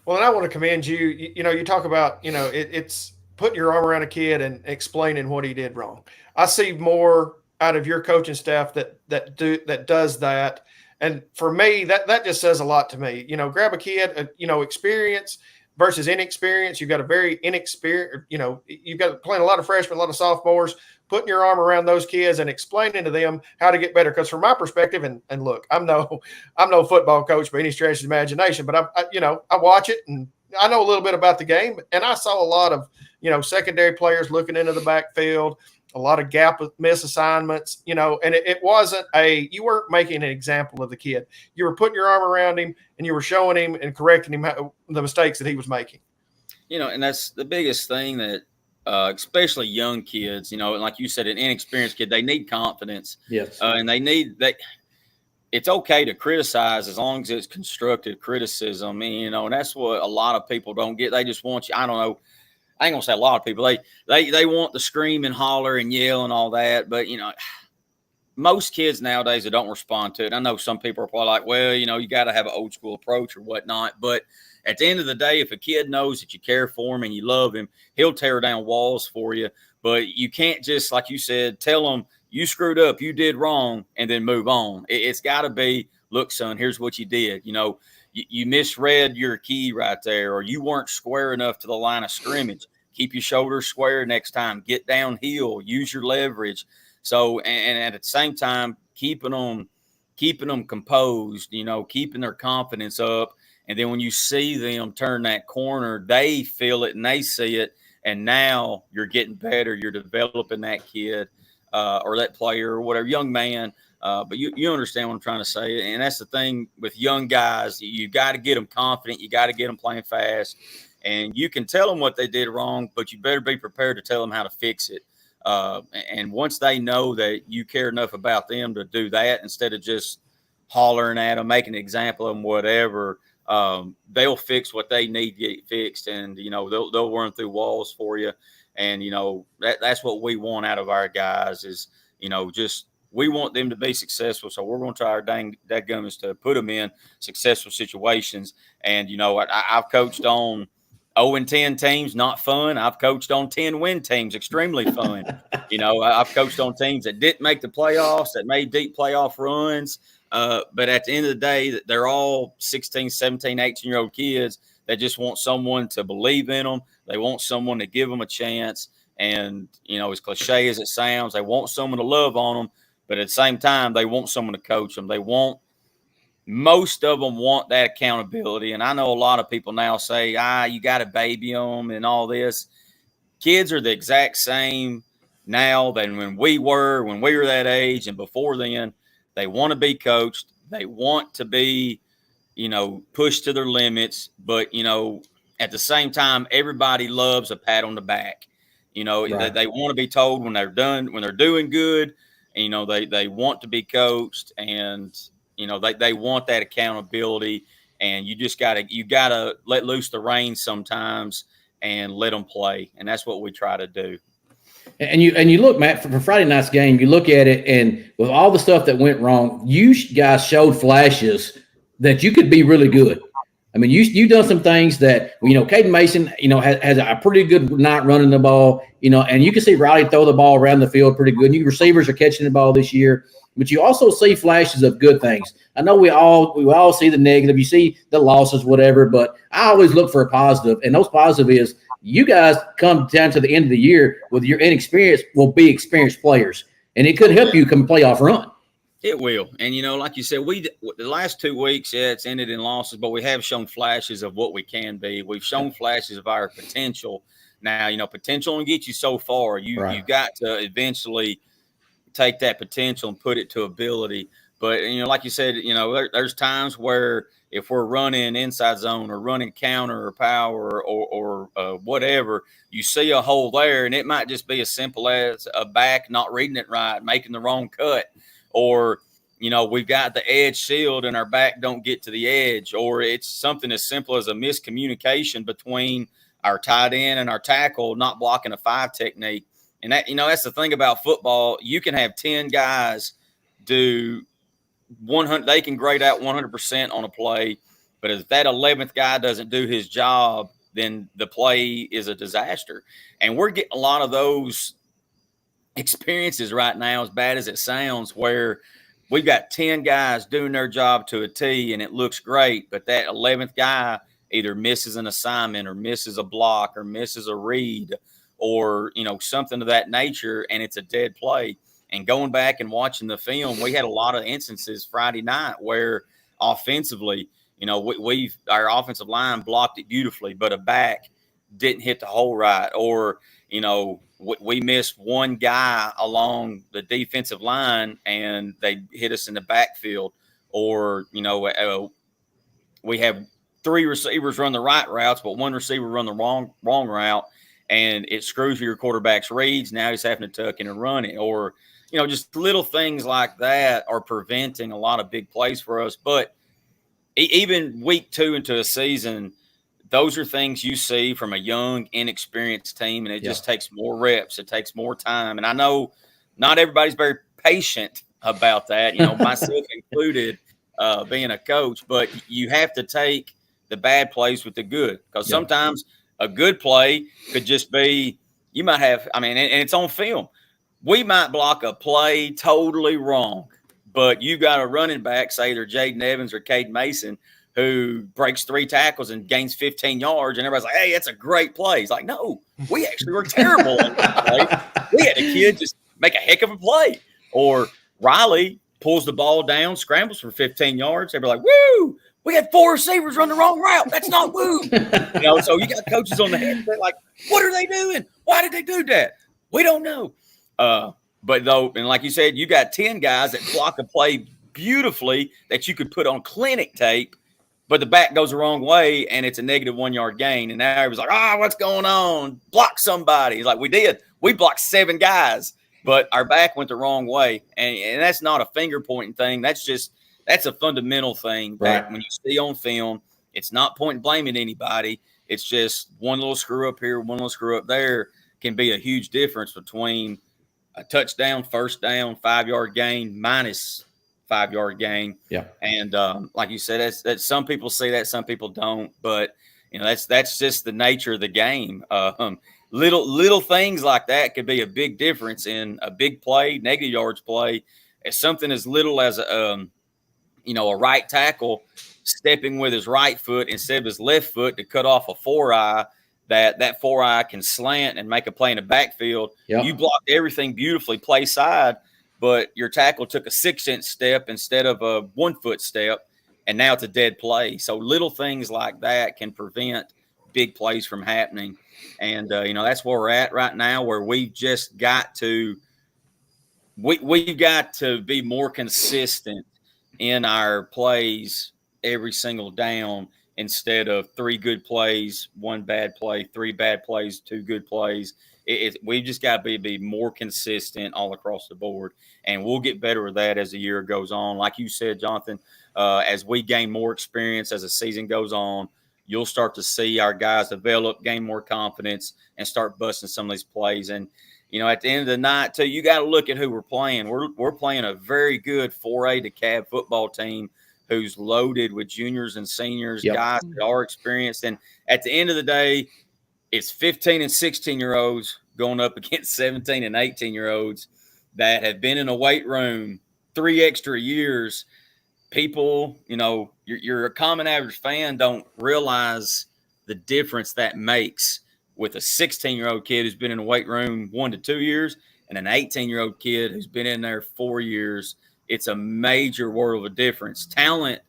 Well, and I want to commend you. You talk about, it's putting your arm around a kid and explaining what he did wrong. I see more out of your coaching staff that does that. And for me, that just says a lot to me. Grab a kid, experience versus inexperience. You've got a very inexperienced, you've got playing a lot of freshmen, a lot of sophomores, putting your arm around those kids and explaining to them how to get better. Because from my perspective, and look, I'm no football coach by any stretch of the imagination, but I watch it and I know a little bit about the game, and I saw a lot of, secondary players looking into the backfield, a lot of gap miss assignments, and it wasn't you weren't making an example of the kid. You were putting your arm around him and you were showing him and correcting him the mistakes that he was making. And that's the biggest thing that, especially young kids, like you said, an inexperienced kid, they need confidence. Yes. And it's okay to criticize as long as it's constructive criticism. And that's what a lot of people don't get. They just want you, I don't know, I ain't gonna say a lot of people. They want the scream and holler and yell and all that, but most kids nowadays that don't respond to it. I know some people are probably like, well, you got to have an old school approach or whatnot. But at the end of the day, if a kid knows that you care for him and you love him, he'll tear down walls for you. But you can't just, like you said, tell him you screwed up, you did wrong, and then move on. It's got to be, look, son, here's what you did. You misread your key right there, or you weren't square enough to the line of scrimmage. Keep your shoulders square next time. Get downhill. Use your leverage. So, and at the same time, keeping them composed, keeping their confidence up. And then when you see them turn that corner, they feel it and they see it. And now you're getting better. You're developing that kid or that player or whatever, young man. But you understand what I'm trying to say. And that's the thing with young guys. You got to get them confident. You got to get them playing fast. And you can tell them what they did wrong, but you better be prepared to tell them how to fix it. And once they know that you care enough about them to do that, instead of just hollering at them, making an example of them, whatever, they'll fix what they need to get fixed. And, they'll run through walls for you. And, that's what we want out of our guys is, we want them to be successful. So we're going to try our dadgummits to put them in successful situations. And, I've coached on 0-10 teams, not fun. I've coached on 10-win teams, extremely fun. I've coached on teams that didn't make the playoffs, that made deep playoff runs. But at the end of the day, they're all 16, 17, 18-year-old kids that just want someone to believe in them. They want someone to give them a chance. And, as cliche as it sounds, they want someone to love on them. But at the same time, they want someone to coach them. Most of them want that accountability. And I know a lot of people now say, you got to baby them and all this. kids are the exact same now than when we were that age and before then. They want to be coached. They want to be, pushed to their limits. But, at the same time, everybody loves a pat on the back. Right. They want to be told when they're done, when they're doing good. And, they want to be coached, and, they want that accountability. And you gotta let loose the reins sometimes and let them play. And that's what we try to do. And you look, Matt, for Friday night's game, you look at it, and with all the stuff that went wrong, you guys showed flashes that you could be really good. I mean, you've done some things that, Caden Mason, has a pretty good night running the ball, and you can see Riley throw the ball around the field pretty good. You receivers are catching the ball this year, but you also see flashes of good things. I know we all see the negative, you see the losses, whatever, but I always look for a positive, and those positive is you guys come down to the end of the year with your inexperience will be experienced players, and it could help you come playoff run. It will. And, like you said, the last 2 weeks, it's ended in losses, but we have shown flashes of what we can be. We've shown flashes of our potential. Now, potential will get you so far. You've got to eventually take that potential and put it to ability. But, like you said, there's times where if we're running inside zone or running counter or power or whatever, you see a hole there, and it might just be as simple as a back not reading it right, making the wrong cut. Or, we've got the edge sealed and our back don't get to the edge, or it's something as simple as a miscommunication between our tight end and our tackle not blocking a 5 technique. And that, that's the thing about football. You can have 10 guys do 100. They can grade out 100% on a play, but if that 11th guy doesn't do his job, then the play is a disaster. And we're getting a lot of those experiences right now, as bad as it sounds, where we've got 10 guys doing their job to a T and it looks great, but that 11th guy either misses an assignment or misses a block or misses a read or, something of that nature, and it's a dead play. And going back and watching the film, we had a lot of instances Friday night where offensively, our offensive line blocked it beautifully, but a back didn't hit the hole right, or, we missed one guy along the defensive line and they hit us in the backfield, or, we have 3 receivers run the right routes, but one receiver run the wrong route, and it screws your quarterback's reads. Now he's having to tuck in and run it, or, just little things like that are preventing a lot of big plays for us. But even week 2 into a season, those are things you see from a young, inexperienced team, and it just takes more reps. It takes more time. And I know not everybody's very patient about that, myself included, being a coach, but you have to take the bad plays with the good, because sometimes a good play could just be, you might have, and it's on film. We might block a play totally wrong, but you got a running back, say either Jaden Evans or Caden Mason, who breaks 3 tackles and gains 15 yards, and everybody's like, hey, that's a great play. He's like, no, we actually were terrible on that play. We had a kid just make a heck of a play. Or Riley pulls the ball down, scrambles for 15 yards. They'd be like, woo, we had 4 receivers run the wrong route. That's not woo. So you got coaches on the head. They're like, what are they doing? Why did they do that? We don't know. But though, and like you said, you got 10 guys that block a play beautifully that you could put on clinic tape, but the back goes the wrong way and it's a negative -1 yard gain. And now he was like, what's going on? Block somebody. He's like, we did. We blocked 7 guys, but our back went the wrong way. And that's not a finger pointing thing. That's a fundamental thing that when you see on film, it's not point blaming anybody. It's just one little screw up here, one little screw up there can be a huge difference between a touchdown, first down, 5-yard gain, minus 5-yard gain. Yeah. And like you said, that's some people see that, some people don't. But that's just the nature of the game. Little things like that could be a big difference in a big play, negative yards play. It's something as little as a right tackle stepping with his right foot instead of his left foot to cut off a 4-eye. That 4-eye can slant and make a play in the backfield. Yep. You blocked everything beautifully, play side, but your tackle took a 6-inch step instead of a 1-foot step, and now it's a dead play. So little things like that can prevent big plays from happening. And that's where we're at right now, where we've just got to we've got to be more consistent in our plays every single down, instead of 3 good plays, 1 bad play, 3 bad plays, 2 good plays. We've just got to be more consistent all across the board, and we'll get better with that as the year goes on. Like you said, Jonathan, as we gain more experience as the season goes on, you'll start to see our guys develop, gain more confidence, and start busting some of these plays. And at the end of the night, too, you got to look at who we're playing. We're playing a very good 4A DeKalb football team who's loaded with juniors and seniors, guys that are experienced. And at the end of the day, it's 15 and 16-year-olds going up against 17 and 18-year-olds that have been in a weight room 3 extra years. People, you're a common average fan, don't realize the difference that makes with a 16-year-old kid who's been in a weight room 1 to 2 years and an 18-year-old kid who's been in there 4 years. It's a major world of a difference. Talent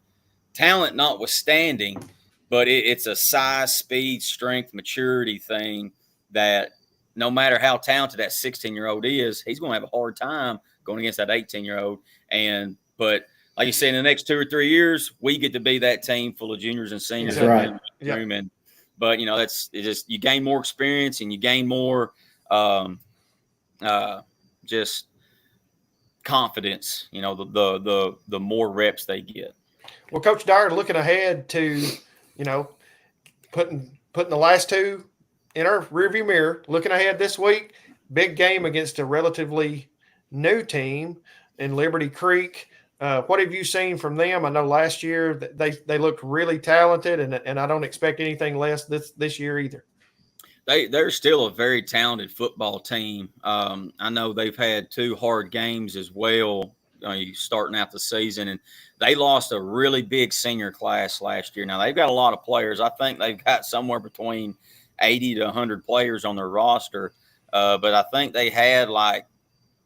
notwithstanding, but it's a size, speed, strength, maturity thing that no matter how talented that 16-year-old is, he's going to have a hard time going against that 18-year-old. But like you said, in the next 2 or 3 years, we get to be that team full of juniors and seniors. That's right. Yeah. But it's just, you gain more experience and you gain more just confidence. The more reps they get. Well, Coach Dyer, looking ahead to putting the last 2 in our rearview mirror, looking ahead this week, big game against a relatively new team in Liberty Creek. What have you seen from them? I know last year they looked really talented, and I don't expect anything less this year either. They're still a very talented football team. I know they've had 2 hard games as well, starting out the season, and they lost a really big senior class last year. Now, they've got a lot of players. I think they've got somewhere between 80 to 100 players on their roster, but I think they had like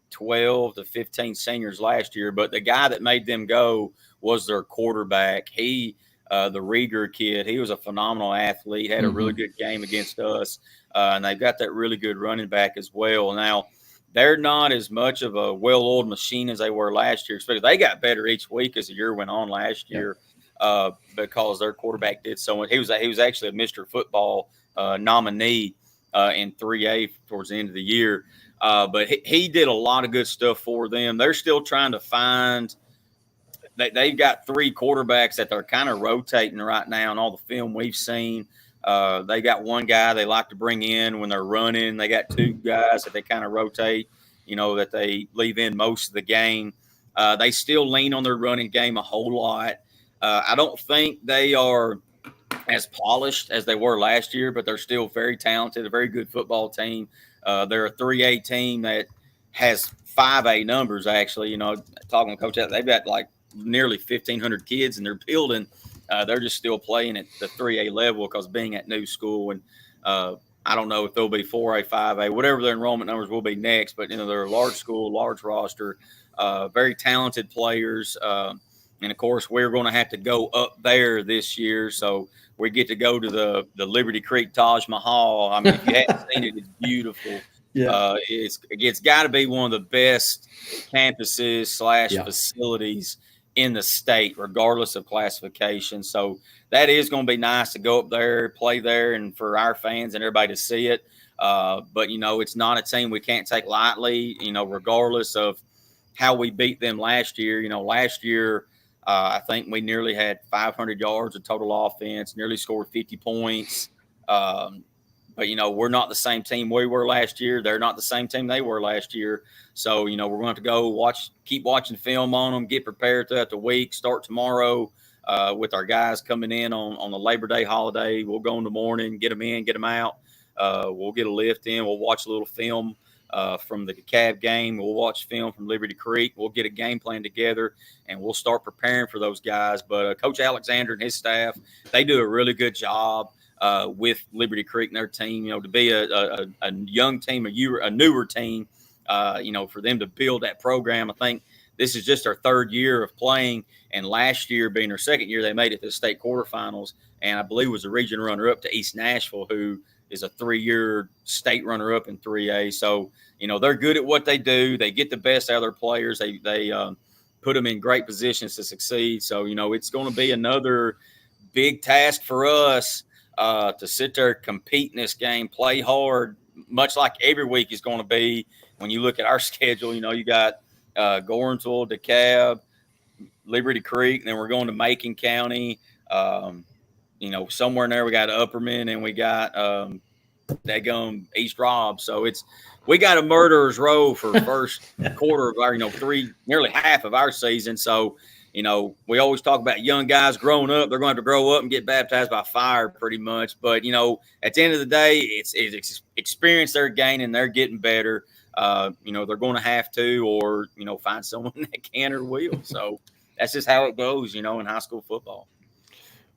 12 to 15 seniors last year. But the guy that made them go was their quarterback. The Rieger kid, he was a phenomenal athlete, had a really good game against us, and they've got that really good running back as well. Now, they're not as much of a well-oiled machine as they were last year. Especially they got better each week as the year went on last year, because their quarterback did so much. He was actually a Mr. Football nominee in 3A towards the end of the year. But he did a lot of good stuff for them. They're still trying to find – they've got 3 quarterbacks that they're kind of rotating right now in all the film we've seen. They got 1 guy they like to bring in when they're running. They got 2 guys that they kind of rotate, that they leave in most of the game. They still lean on their running game a whole lot. I don't think they are as polished as they were last year, but they're still very talented, a very good football team. They're a 3A team that has 5A numbers, actually. Talking to Coach, they've got like nearly 1,500 kids in their building. They're just still playing at the 3A level because being at new school. And I don't know if they'll be 4A, 5A, whatever their enrollment numbers will be next. But, they're a large school, large roster, very talented players. And, of course, we're going to have to go up there this year. So we get to go to the Liberty Creek Taj Mahal. I mean, if you haven't seen it, it's beautiful. Yeah. It's got to be one of the best campuses / facilities in the state, regardless of classification. So that is going to be nice to go up there, play there, and for our fans and everybody to see it. But, it's not a team we can't take lightly, regardless of how we beat them last year. Last year, I think we nearly had 500 yards of total offense, nearly scored 50 points. But, we're not the same team we were last year. They're not the same team they were last year. So, we're going to have to go keep watching film on them, get prepared throughout the week, start tomorrow with our guys coming in on the Labor Day holiday. We'll go in the morning, get them in, get them out. We'll get a lift in. We'll watch a little film from the DeKalb game. We'll watch film from Liberty Creek. We'll get a game plan together, and we'll start preparing for those guys. But Coach Alexander and his staff, they do a really good job with Liberty Creek and their team, to be a young team, a newer team, for them to build that program. I think this is just our 3rd year of playing, and last year being their 2nd year, they made it to the state quarterfinals, and I believe was a region runner-up to East Nashville, who is a 3-year state runner-up in 3A. So, they're good at what they do. They get the best out of their players. They put them in great positions to succeed. So, it's going to be another big task for us to sit there, compete in this game, play hard, much like every week is going to be. When you look at our schedule, you got Gordonsville, DeKalb, Liberty Creek, and then we're going to Macon County. Somewhere in there we got Upperman and we got Daggum East Robb. So we got a murderer's row for first quarter of our, nearly half of our season. So, we always talk about young guys growing up. They're going to have to grow up and get baptized by fire pretty much. But, at the end of the day, it's experience they're gaining. They're getting better. They're going to have to, or, find someone that can or will. So that's just how it goes, in high school football.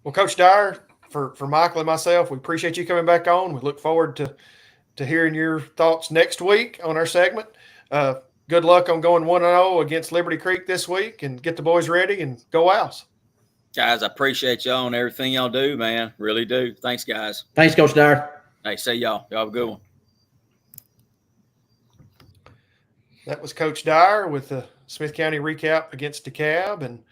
Well, Coach Dyer, for Michael and myself, we appreciate you coming back on. We look forward to hearing your thoughts next week on our segment. Good luck on going 1-0 against Liberty Creek this week, and get the boys ready and go Owls. Guys, I appreciate y'all and everything y'all do, man. Really do. Thanks, guys. Thanks, Coach Dyer. Hey, see y'all. Y'all have a good one. That was Coach Dyer with the Smith County recap against DeKalb and,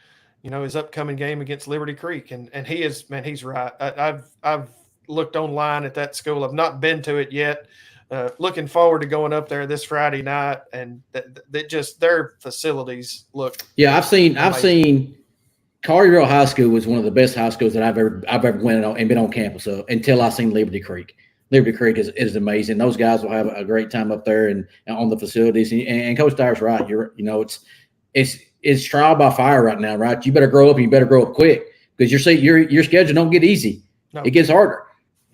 his upcoming game against Liberty Creek. And he is, man, he's right. I've looked online at that school. I've not been to it yet. Looking forward to going up there this Friday night, and their facilities look. Yeah, I've seen Collierville High School was one of the best high schools that I've ever went on and been on campus of until I seen Liberty Creek. Liberty Creek is amazing. Those guys will have a great time up there and on the facilities. And Coach Dyer's right. It's trial by fire right now, right? You better grow up and you better grow up quick, because your schedule don't get easy. No. It gets harder.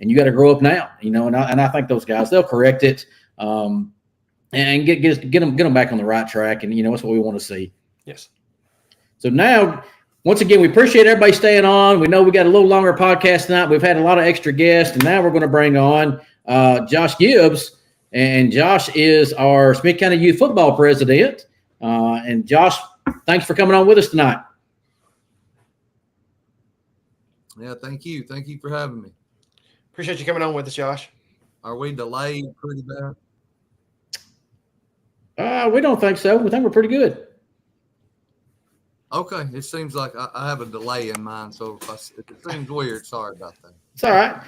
And you got to grow up now, and I think those guys, they'll correct it and get them back on the right track. And, that's what we want to see. Yes. So now, once again, we appreciate everybody staying on. We know we got a little longer podcast tonight. We've had a lot of extra guests, and now we're going to bring on Josh Gibbs. And Josh is our Smith County Youth Football president. And Josh, thanks for coming on with us tonight. Yeah, thank you. Thank you for having me. Appreciate you coming on with us, Josh. Are we delayed pretty bad? We don't think so. We think we're pretty good. Okay. It seems like I have a delay in mine, so if it seems weird, sorry about that. It's all right.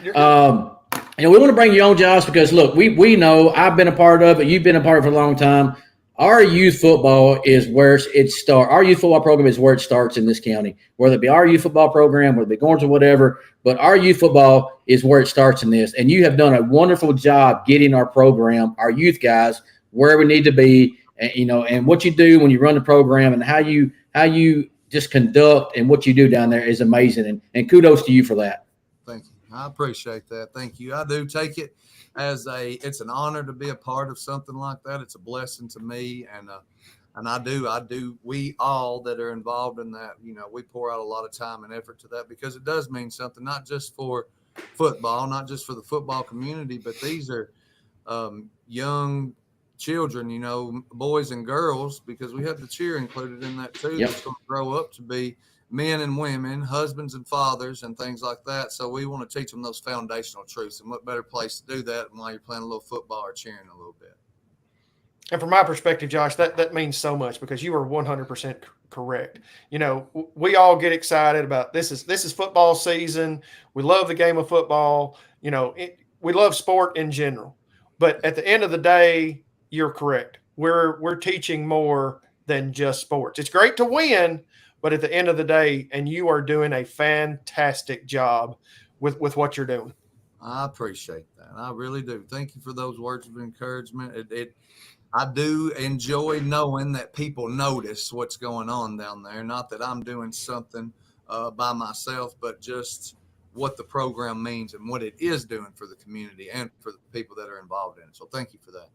We want to bring you on, Josh, because, look, we know I've been a part of it. You've been a part of it for a long time. Our youth football is where it starts. Our youth football program is where it starts in this county, whether it be our youth football program, whether it be Gordonsville, whatever. But our youth football is where it starts in this. And you have done a wonderful job getting our program, our youth guys, where we need to be, and what you do when you run the program and how you just conduct and what you do down there is amazing. And kudos to you for that. Thank you. I appreciate that. Thank you. I do take it as it's an honor to be a part of something like that. It's a blessing to me. And I do. We all that are involved in that, we pour out a lot of time and effort to that, because it does mean something, not just for football, not just for the football community, but these are young children, boys and girls, because we have the cheer included in that too. Yep. That's going to grow up to be men and women, husbands and fathers, and things like that. So we want to teach them those foundational truths. And what better place to do that than while you're playing a little football or cheering a little bit. And from my perspective, Josh, that means so much, because you are 100% correct. We all get excited about this is football season. We love the game of football. We love sport in general. But at the end of the day, you're correct. We're teaching more than just sports. It's great to win, but at the end of the day, and you are doing a fantastic job with what you're doing. I appreciate that. I really do. Thank you for those words of encouragement. I do enjoy knowing that people notice what's going on down there. Not that I'm doing something by myself, but just what the program means and what it is doing for the community and for the people that are involved in it. So thank you for that.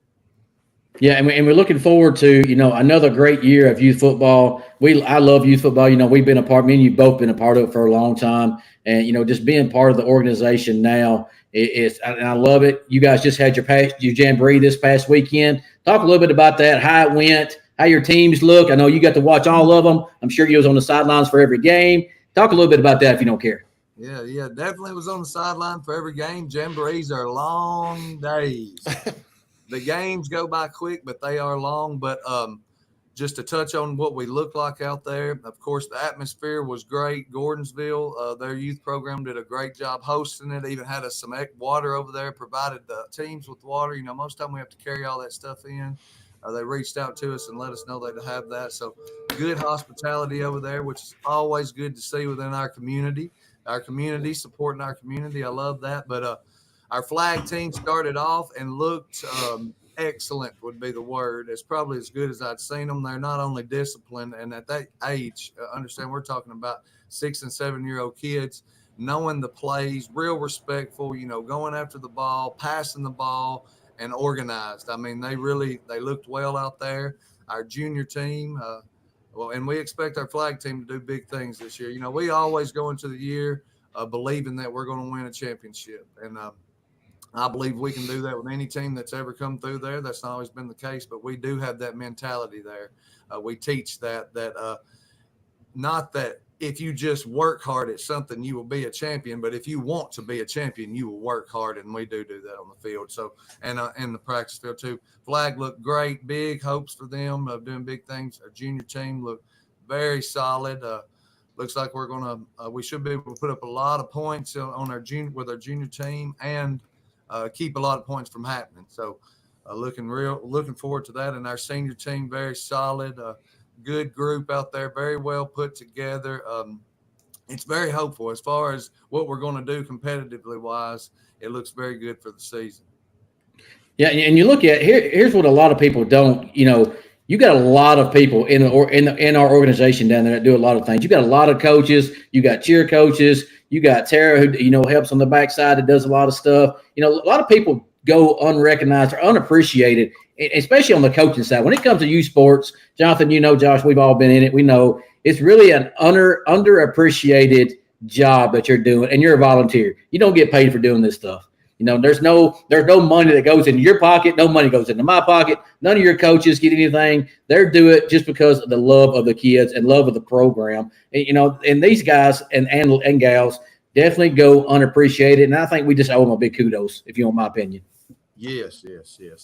Yeah, and we're looking forward to, another great year of youth football. I love youth football. We've been a part, me and you both been a part of it for a long time. And, just being part of the organization now and I love it. You guys just had your jamboree this past weekend. Talk a little bit about that, how it went, how your teams look. I know you got to watch all of them. I'm sure you was on the sidelines for every game. Talk a little bit about that if you don't care. Yeah, definitely was on the sideline for every game. Jamborees are long days. The games go by quick, but they are long. But just to touch on what we look like out there, of course, the atmosphere was great. Gordonsville, their youth program did a great job hosting it. Even had us some water over there, provided the teams with water. You know, most time we have to carry all that stuff in. They reached out to us and let us know they'd have that. So good hospitality over there, which is always good to see within our community. Our community supporting our community. I love that. But our flag team started off and looked excellent would be the word. It's probably as good as I'd seen them. They're not only disciplined, and at that age, understand we're talking about 6 and 7-year-old kids, knowing the plays, real respectful, you know, going after the ball, passing the ball, and organized. I mean, they looked well out there. Our junior team, well, and we expect our flag team to do big things this year. You know, we always go into the year believing that we're going to win a championship, and I believe we can do that with any team that's ever come through there. That's not always been the case, but we do have that mentality there. We teach that not that if you just work hard at something, you will be a champion, but if you want to be a champion, you will work hard, and we do that on the field. So, and the practice field too. Flag looked great, big hopes for them of doing big things. Our junior team looked very solid. Looks like we should be able to put up a lot of points on our junior team and keep a lot of points from happening. So looking forward to that. And our senior team, very solid, good group out there, very well put together. It's very hopeful as far as what we're going to do competitively wise. It looks very good for the season. Yeah, and you look at here's what a lot of people don't, you know, you got a lot of people in our organization down there that do a lot of things. You got a lot of coaches, you got cheer coaches, you got Tara who helps on the backside that does a lot of stuff. You know, a lot of people go unrecognized or unappreciated, especially on the coaching side. When it comes to youth sports, Jonathan, Josh, we've all been in it. We know it's really an underappreciated job that you're doing, and you're a volunteer. You don't get paid for doing this stuff. There's no money that goes into your pocket. No money goes into my pocket. None of your coaches get anything. They're doing it just because of the love of the kids and love of the program. And these guys and gals definitely go unappreciated. And I think we just owe them a big kudos, if you want my opinion. Yes.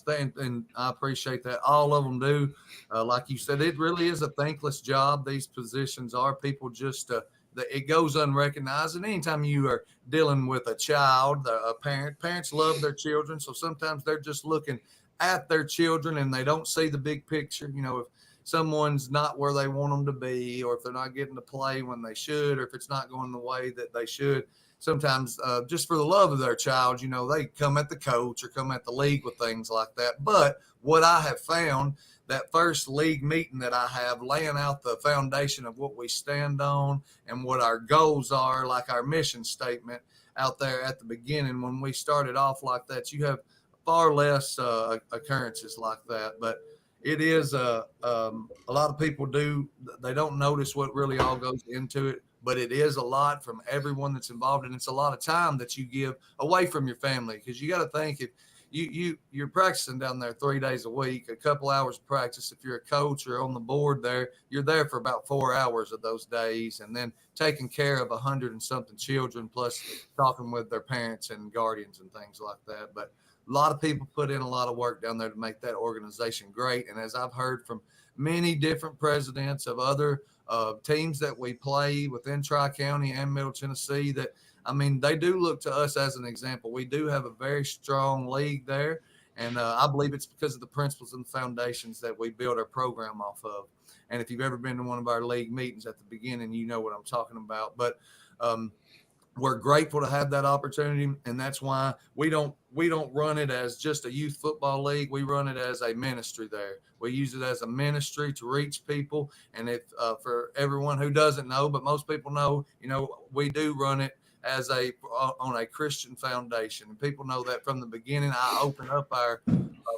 And I appreciate that. All of them do. Like you said, it really is a thankless job. These positions are. People just it goes unrecognized. And anytime you are dealing with a child, a parents love their children. So sometimes they're just looking at their children and they don't see the big picture. If someone's not where they want them to be, or if they're not getting to play when they should, or if it's not going the way that they should, sometimes just for the love of their child, they come at the coach or come at the league with things like that. But what I have found, that first league meeting that I have, laying out the foundation of what we stand on and what our goals are, like our mission statement out there at the beginning, when we started off like that, you have far less occurrences like that. But it is a lot of people they don't notice what really all goes into it, but it is a lot from everyone that's involved. And it's a lot of time that you give away from your family, because you got to think, if you're practicing down there 3 days a week, a couple hours of practice. If you're a coach or on the board there, you're there for about 4 hours of those days, and then taking care of 100 and something children, plus talking with their parents and guardians and things like that. But a lot of people put in a lot of work down there to make that organization great. And as I've heard from many different presidents of other teams that we play within Tri-County and Middle Tennessee, they do look to us as an example. We do have a very strong league there, and I believe it's because of the principles and foundations that we build our program off of. And if you've ever been to one of our league meetings at the beginning, you know what I'm talking about. But we're grateful to have that opportunity, and that's why we don't run it as just a youth football league. We run it as a ministry there. We use it as a ministry to reach people. And if for everyone who doesn't know, but most people know, we do run it as on a Christian foundation. And people know that from the beginning. I opened up our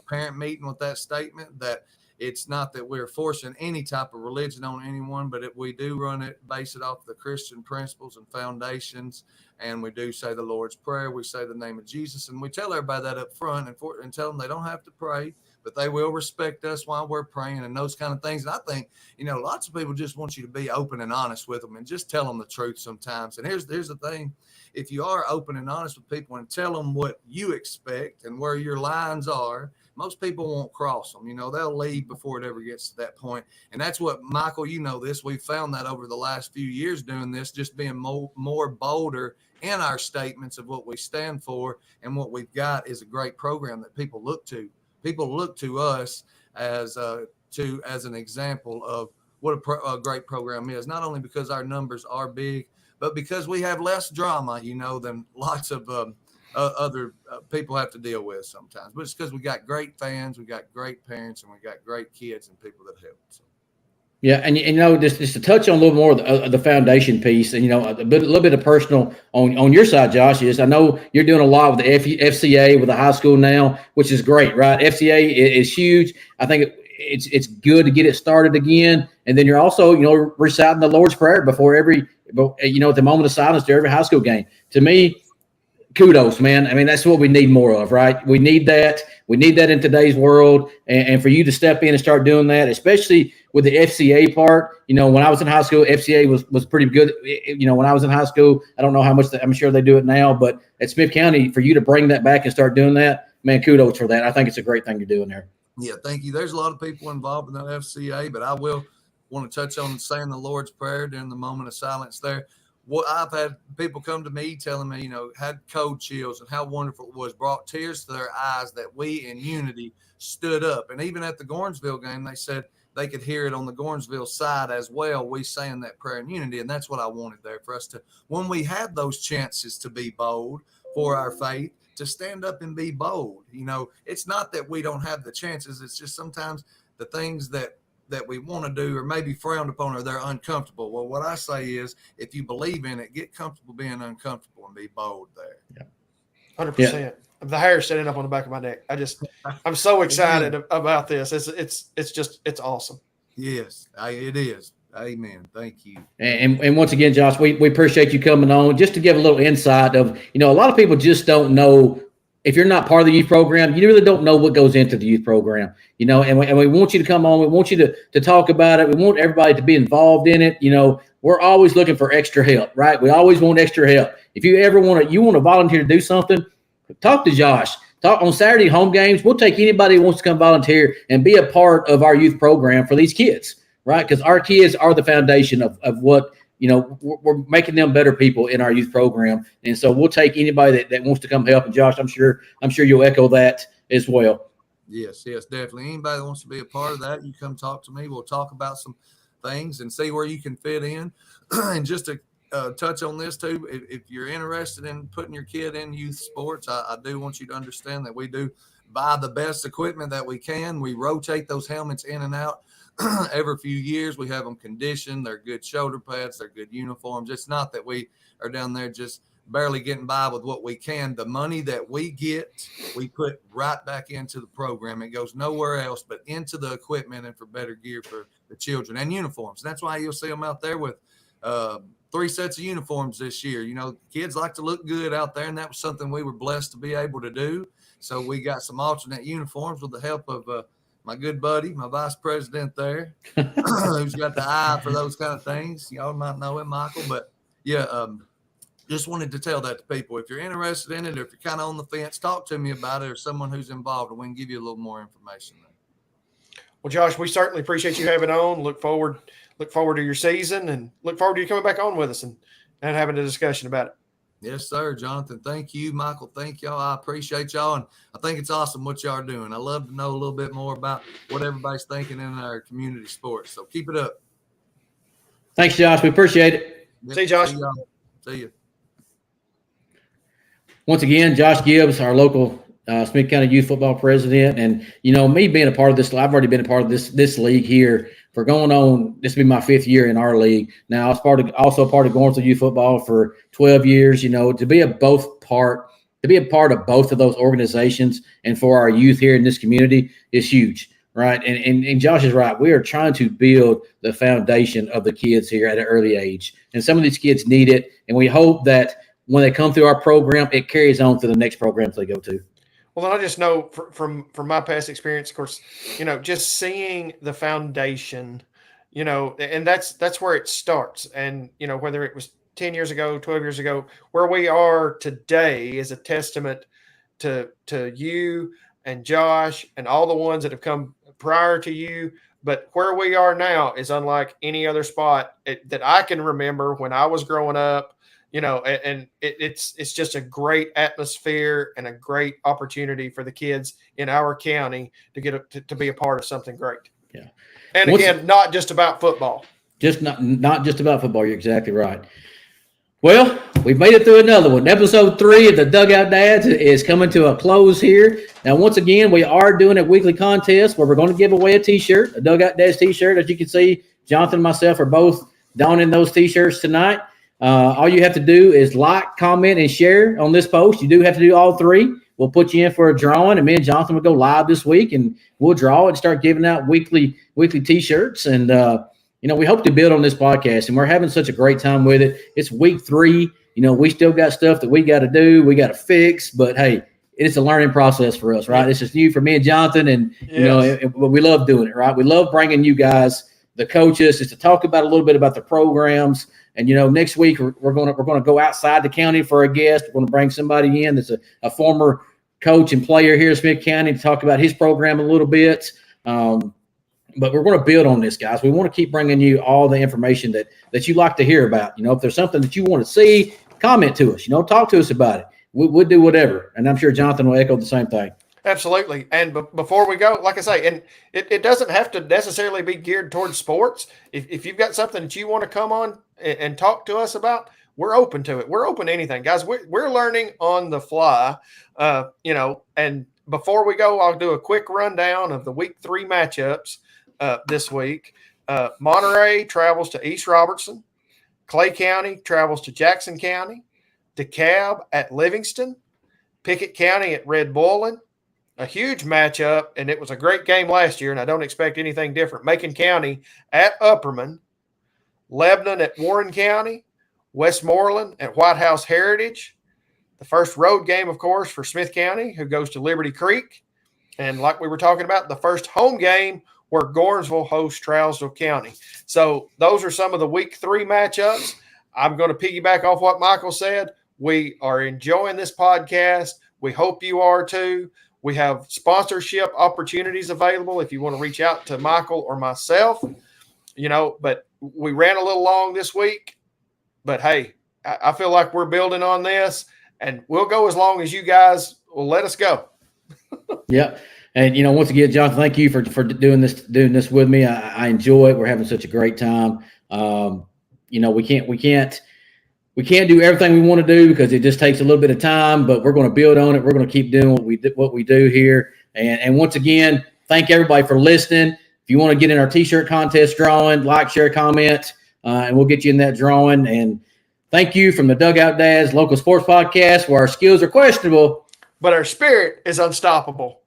parent meeting with that statement, that it's not that we're forcing any type of religion on anyone, but we do base it off the Christian principles and foundations. And we do say the Lord's Prayer. We say the name of Jesus, and we tell everybody that up front and tell them they don't have to pray, but they will respect us while we're praying and those kind of things. And I think, lots of people just want you to be open and honest with them and just tell them the truth sometimes. And here's the thing. If you are open and honest with people and tell them what you expect and where your lines are, most people won't cross them. They'll leave before it ever gets to that point. And that's what, Michael, this, we've found that over the last few years doing this, just being more bolder in our statements of what we stand for. And what we've got is a great program that people look to. People look to us as an example of what a great program is, not only because our numbers are big, but because we have less drama, than lots of other people have to deal with sometimes. But it's because we got great fans, we got great parents, and we got great kids and people that help. So. Yeah, and just to touch on a little more of the foundation piece, and a little bit of personal on your side, Josh, is I know you're doing a lot with the FCA with the high school now, which is great, right? FCA is huge. I think it's good to get it started again, and then you're also reciting the Lord's Prayer before every at the moment of silence to every high school game. To me, kudos, man. I mean, that's what we need more of, right? We need that. We need that in today's world. And for you to step in and start doing that, especially with the FCA part, when I was in high school, FCA was pretty good. When I was in high school, I don't know how much I'm sure they do it now, but at Smith County, for you to bring that back and start doing that, man, kudos for that. I think it's a great thing you're doing there. Yeah, thank you. There's a lot of people involved in that FCA, but I will want to touch on saying the Lord's Prayer during the moment of silence there. What I've had people come to me telling me, had cold chills and how wonderful it was, brought tears to their eyes that we in unity stood up. And even at the Gornsville game, they said they could hear it on the Gornsville side as well. We saying that prayer in unity. And that's what I wanted there for us to, when we have those chances to be bold for our faith, to stand up and be bold. It's not that we don't have the chances. It's just sometimes the things that we want to do or maybe frowned upon or they're uncomfortable. Well, what I say is if you believe in it, get comfortable being uncomfortable and be bold there. Yeah. 100%. Yeah. The hair standing up on the back of my neck. I'm so excited about this. It's awesome. Yes, it is. Amen. Thank you. And once again, Josh, we appreciate you coming on just to give a little insight of, a lot of people just don't know. If you're not part of the youth program, you really don't know what goes into the youth program, and we want you to come on. We want you to talk about it. We want everybody to be involved in it. We're always looking for extra help, right? We always want extra help. If you ever want to volunteer to do something, talk to Josh. Talk on Saturday home games. We'll take anybody who wants to come volunteer and be a part of our youth program for these kids, right? Because our kids are the foundation of what, we're making them better people in our youth program. And so we'll take anybody that wants to come help. And Josh, I'm sure you'll echo that as well. Yes, definitely. Anybody that wants to be a part of that, you come talk to me. We'll talk about some things and see where you can fit in. And just to touch on this too, if you're interested in putting your kid in youth sports, I do want you to understand that we do buy the best equipment that we can. We rotate those helmets in and out every few years. We have them conditioned. They're good shoulder pads. They're good uniforms. It's not that we are down there just barely getting by with what we can. The money that we get, we put right back into the program. It goes nowhere else but into the equipment and for better gear for the children and uniforms. And that's why you'll see them out there with 3 sets of uniforms this year. Kids like to look good out there, and that was something we were blessed to be able to do. So we got some alternate uniforms with the help of my good buddy, my vice president there, who's got the eye for those kind of things. Y'all might know him, Michael. But, yeah, just wanted to tell that to people. If you're interested in it, or if you're kind of on the fence, talk to me about it or someone who's involved, and we can give you a little more information there. Well, Josh, we certainly appreciate you having on. Look forward to your season and look forward to you coming back on with us and having a discussion about it. Yes, sir, Jonathan. Thank you, Michael. Thank y'all. I appreciate y'all. And I think it's awesome what y'all are doing. I love to know a little bit more about what everybody's thinking in our community sports. So keep it up. Thanks, Josh. We appreciate it. See you, Josh. See you. Once again, Josh Gibbs, our local Smith County Youth Football president. And, me being a part of this, I've already been a part of this league here for going on. This will be my 5th year in our league. Now, I was also part of Gornsville Youth Football for 12 years. To be a part of both of those organizations and for our youth here in this community is huge, right? And Josh is right. We are trying to build the foundation of the kids here at an early age. And some of these kids need it. And we hope that when they come through our program, it carries on to the next programs they go to. Well, I just know from my past experience, of course, just seeing the foundation, and that's where it starts. And whether it was 10 years ago, 12 years ago, where we are today is a testament to you and Josh and all the ones that have come prior to you. But where we are now is unlike any other spot that I can remember when I was growing up. And it's just a great atmosphere and a great opportunity for the kids in our county to get to be a part of something great. Yeah. And again, not just about football. Just not just about football. You're exactly right. Well, we've made it through another one. Episode 3 of the Dugout Dads is coming to a close here. Now, once again, we are doing a weekly contest where we're going to give away a T-shirt, a Dugout Dads T-shirt. As you can see, Jonathan and myself are both donning those T-shirts tonight. All you have to do is like, comment, and share on this post. You do have to do all 3. We'll put you in for a drawing, and me and Jonathan will go live this week, and we'll draw and start giving out weekly T-shirts. And we hope to build on this podcast, and we're having such a great time with it. It's week 3. We still got stuff that we got to do, we got to fix, but hey, it's a learning process for us, right? It's just new for me and Jonathan, and we love doing it, right? We love bringing you guys, the coaches, just to talk about a little bit about the programs. And next week we're going to go outside the county for a guest. We're going to bring somebody in that's a former coach and player here in Smith County to talk about his program a little bit. But we're going to build on this, guys. We want to keep bringing you all the information that you like to hear about. If there's something that you want to see, comment to us. Talk to us about it. We'll do whatever. And I'm sure Jonathan will echo the same thing. Absolutely. And before we go, like I say, and it doesn't have to necessarily be geared towards sports. If you've got something that you want to come on and talk to us about, we're open to it. We're open to anything, guys. We're learning on the fly, and before we go, I'll do a quick rundown of the week 3 matchups this week. Monterey travels to East Robertson. Clay County travels to Jackson County. DeKalb at Livingston. Pickett County at Red Boiling. A huge matchup, and it was a great game last year, and I don't expect anything different. Macon County at Upperman. Lebanon at Warren County. Westmoreland at White House Heritage. The first road game, of course, for Smith County, who goes to Liberty Creek. And like we were talking about, the first home game where Gornsville hosts Trousdale County. So those are some of the week 3 matchups. I'm going to piggyback off what Michael said. We are enjoying this podcast. We hope you are too. We have sponsorship opportunities available if you want to reach out to Michael or myself, but we ran a little long this week. But hey, I feel like we're building on this, and we'll go as long as you guys will let us go. Yep. And once again, Jonathan, thank you for doing this with me. I enjoy it. We're having such a great time. We can't do everything we want to do because it just takes a little bit of time, but we're going to build on it. We're going to keep doing what we do here. And once again, thank everybody for listening. If you want to get in our T-shirt contest drawing, like, share, comment, and we'll get you in that drawing. And thank you from the Dugout Dads local sports podcast, where our skills are questionable, but our spirit is unstoppable.